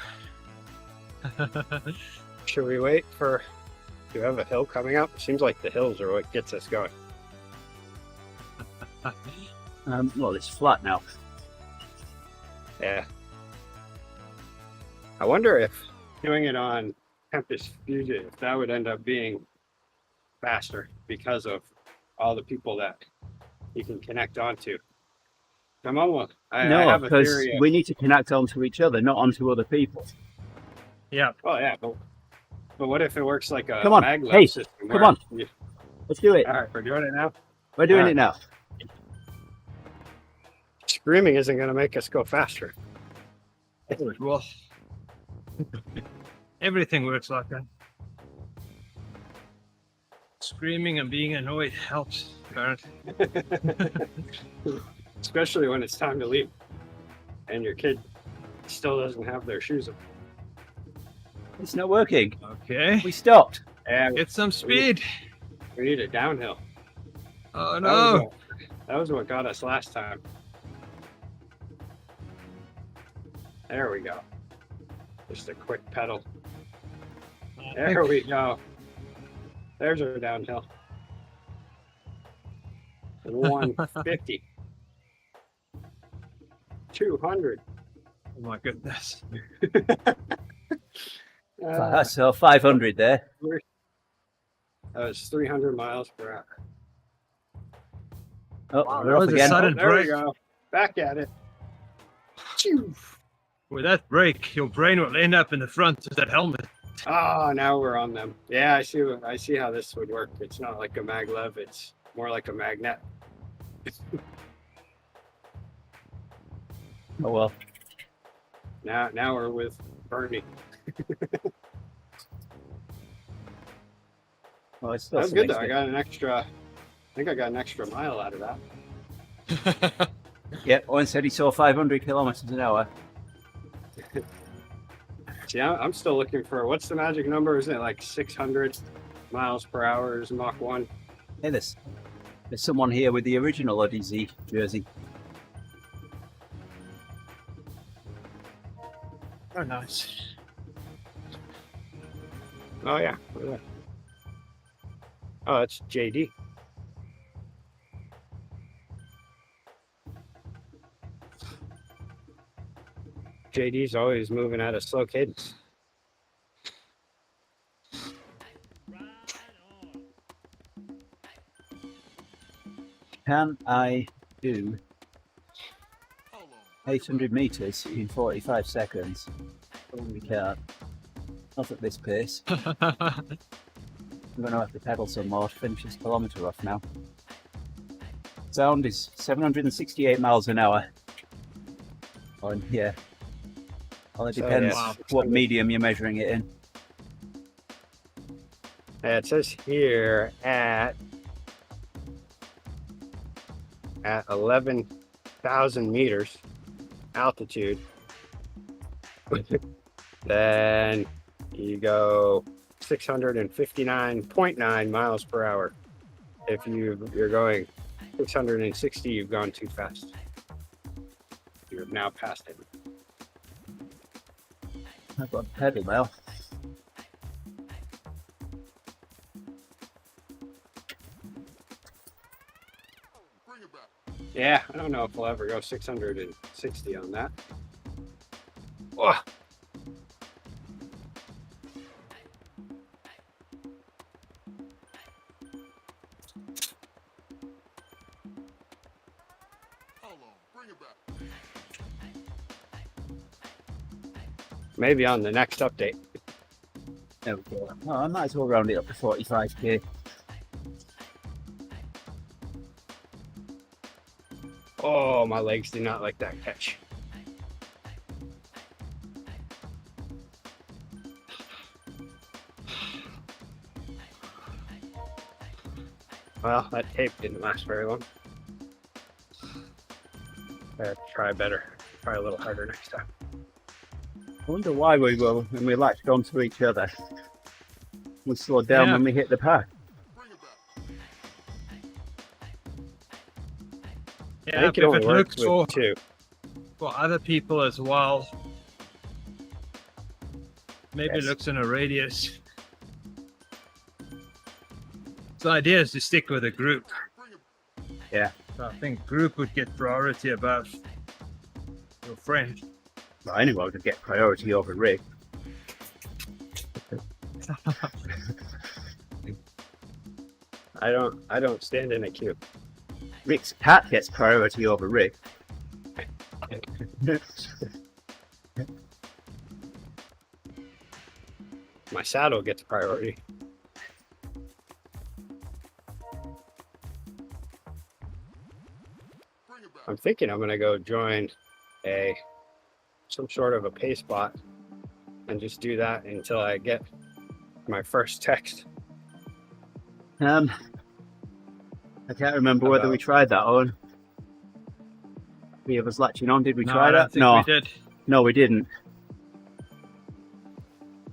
Should we wait for, do we have a hill coming up? Seems like the hills are what gets us going. Well, it's flat now. Yeah. I wonder if doing it on Tempest Fusion, if that would end up being faster because of all the people that you can connect onto. I'm almost, I No, have a because theory. we need to connect onto each other, not onto other people. Yeah. Oh yeah, but what if it works like a Come on, maglev hey, system? come where on. you- Let's do it. all right, we're doing it now. We're doing all it now. Screaming isn't going to make us go faster. Well, everything works like that. Screaming and being annoyed helps, apparently. Especially when it's time to leave and your kid still doesn't have their shoes on. It's not working. Okay. We stopped. And Get some speed. we need a downhill. Oh That was no. that was what got us last time. There we go. Just a quick pedal. There we go. There's our downhill. 150. 200. Oh my goodness. So 500 there. That was 300 miles per hour. Oh, Wow, we're that off was a again. sudden- There we break. go. Back at it. Phew. With that brake, your brain will end up in the front of that helmet. Ah, now we're on them. Yeah, I see how this would work. It's not like a maglev, it's more like a magnet. Oh well. Now we're with Bernie. Well, it's still That was some good though. I think I got an extra mile out of that. Yeah, Owen said he saw 500 kilometers an hour. See, I'm still looking for, what's the magic number? Isn't it like 600 miles per hour is Mach 1? Hey, there's someone here with the original ODZ jersey. Oh, nice. Oh yeah. Look at that. Oh, that's JD. JD's always moving at a slow cadence. Can I do 800 meters in 45 seconds? Probably can't. Not at this pace. I'm going to have to pedal some more to finish this kilometre off now. Sound is 768 miles an hour. On here. Well, it So, depends yeah, what medium you're measuring it in. It says here at 11,000 meters altitude. Then you go 659.9 miles per hour. If you're going 660, you've gone too fast. You've now passed it. I've got a pedal now. Yeah, I don't know if we'll ever go 660 on that. Oh. Maybe on the next update. There we go. Oh, I might as well round it up to 45k. Oh, my legs do not like that catch. Well, that tape didn't last very long. I have to try better. Try a little harder next time. I wonder why we will, when we latched onto each other, we slowed down Yeah. when we hit the pack. I Yeah, think if it only it works looks with two. for other people as well, maybe Yes. looks in a radius. So the idea is to stick with a group. Yeah. So I think group would get priority above your friend. Well, anyone could get priority over Rick. I don't stand in a queue. Rick's cat gets priority over Rick. My saddle gets priority. I'm thinking I'm gonna go join some sort of a pace bot and just do that until I get my first text. I can't remember whether we tried that on. Three of us latching on, did we No, try I don't that? think No, we did. no, we didn't.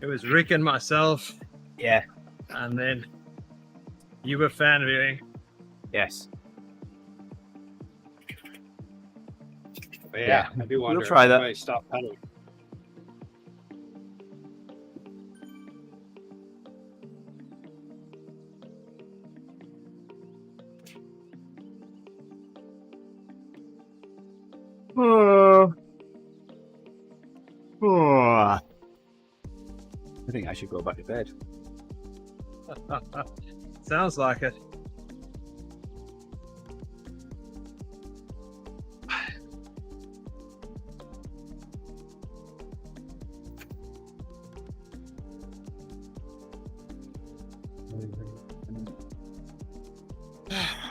It was Rick and myself, Yeah, and then you were fan viewing. yes. But yeah, I do wonder We'll try if that. somebody stop pedaling. Oh. I think I should go back to bed. Sounds like it.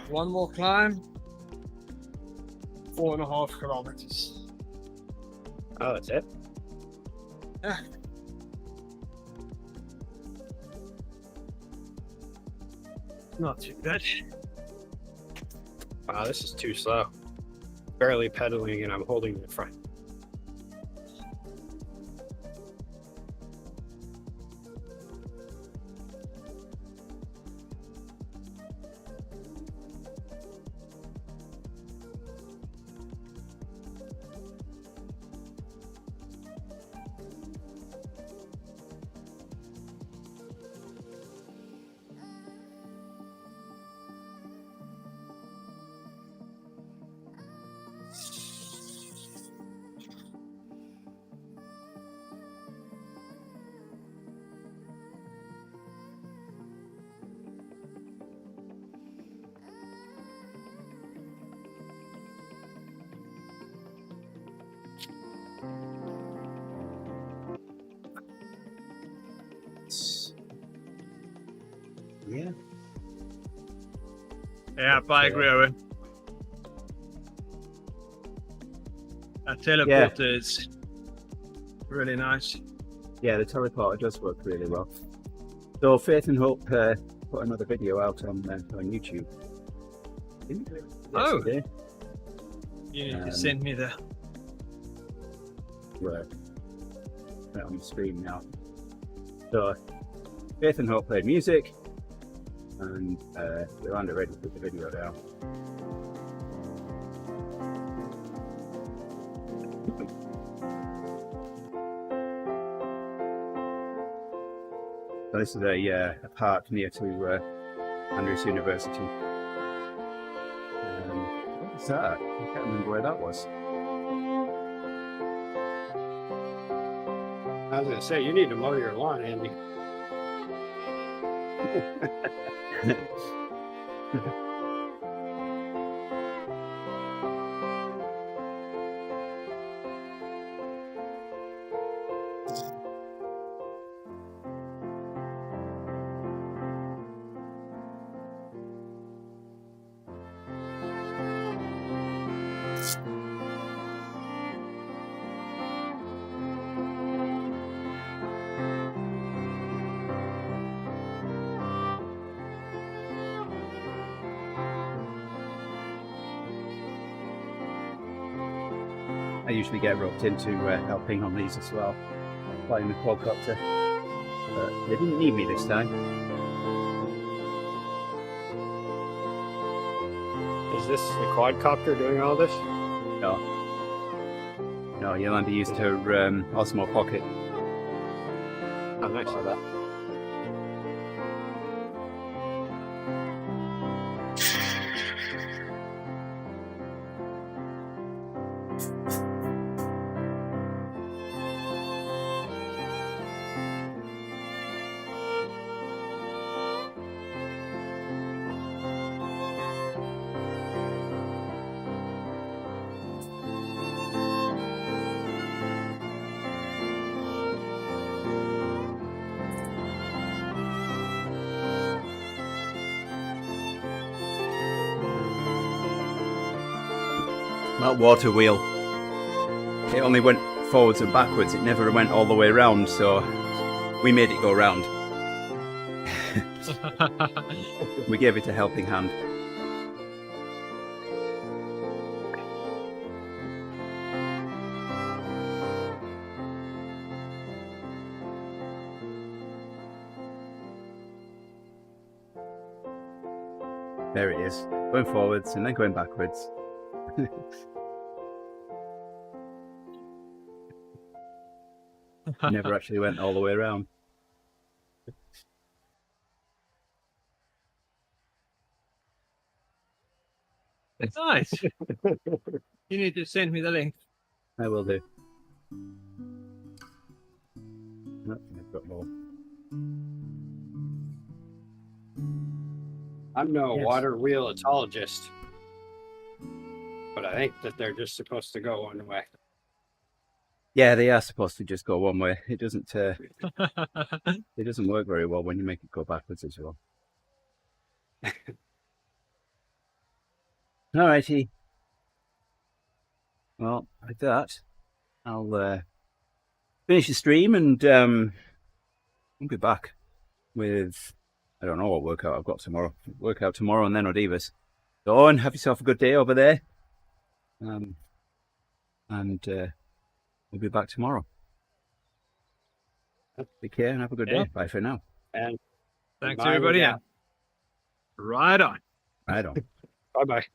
One more climb. 4.5 kilometers. Oh, that's it? Yeah. Not too bad. Wow, this is too slow. Barely pedaling and I'm holding the front. Yeah, I agree, Owen. That teleporter is really nice. Yeah, the teleporter does work really well. So Faith and Hope put another video out on YouTube. Oh. Yesterday. You need to send me the. We're on the stream now. So Faith and Hope played music, and they're on ready to put the video down. So this is a park near to Andrews University. What was that? I can't remember where that was. I was going to say, you need to mow your lawn, Andy. I usually get roped into helping on these as well, flying the quadcopter. But they didn't need me this time. Is this the quadcopter doing all this? No. No, Yolanda used her Osmo Pocket. Oh, nice. For that. That water wheel, it only went forwards and backwards, it never went all the way around, so we made it go round. We gave it a helping hand. There it is, going forwards and then going backwards. Never actually went all the way around. It's nice. You need to send me the link. I will do. Oh, I've got more. I'm no Yes. water wheelologist, but I think that they're just supposed to go one way. Yeah, they are supposed to just go one way. It doesn't work very well when you make it go backwards as well. Alrighty. Well, with that, I'll finish the stream and we'll be back with, I don't know what workout I've got tomorrow. Workout tomorrow and then Odivas. Go on, have yourself a good day over there. And we'll be back tomorrow. Take care and have a good day. Bye for now. And thanks, everybody. yeah. Right on. Right on. Bye-bye.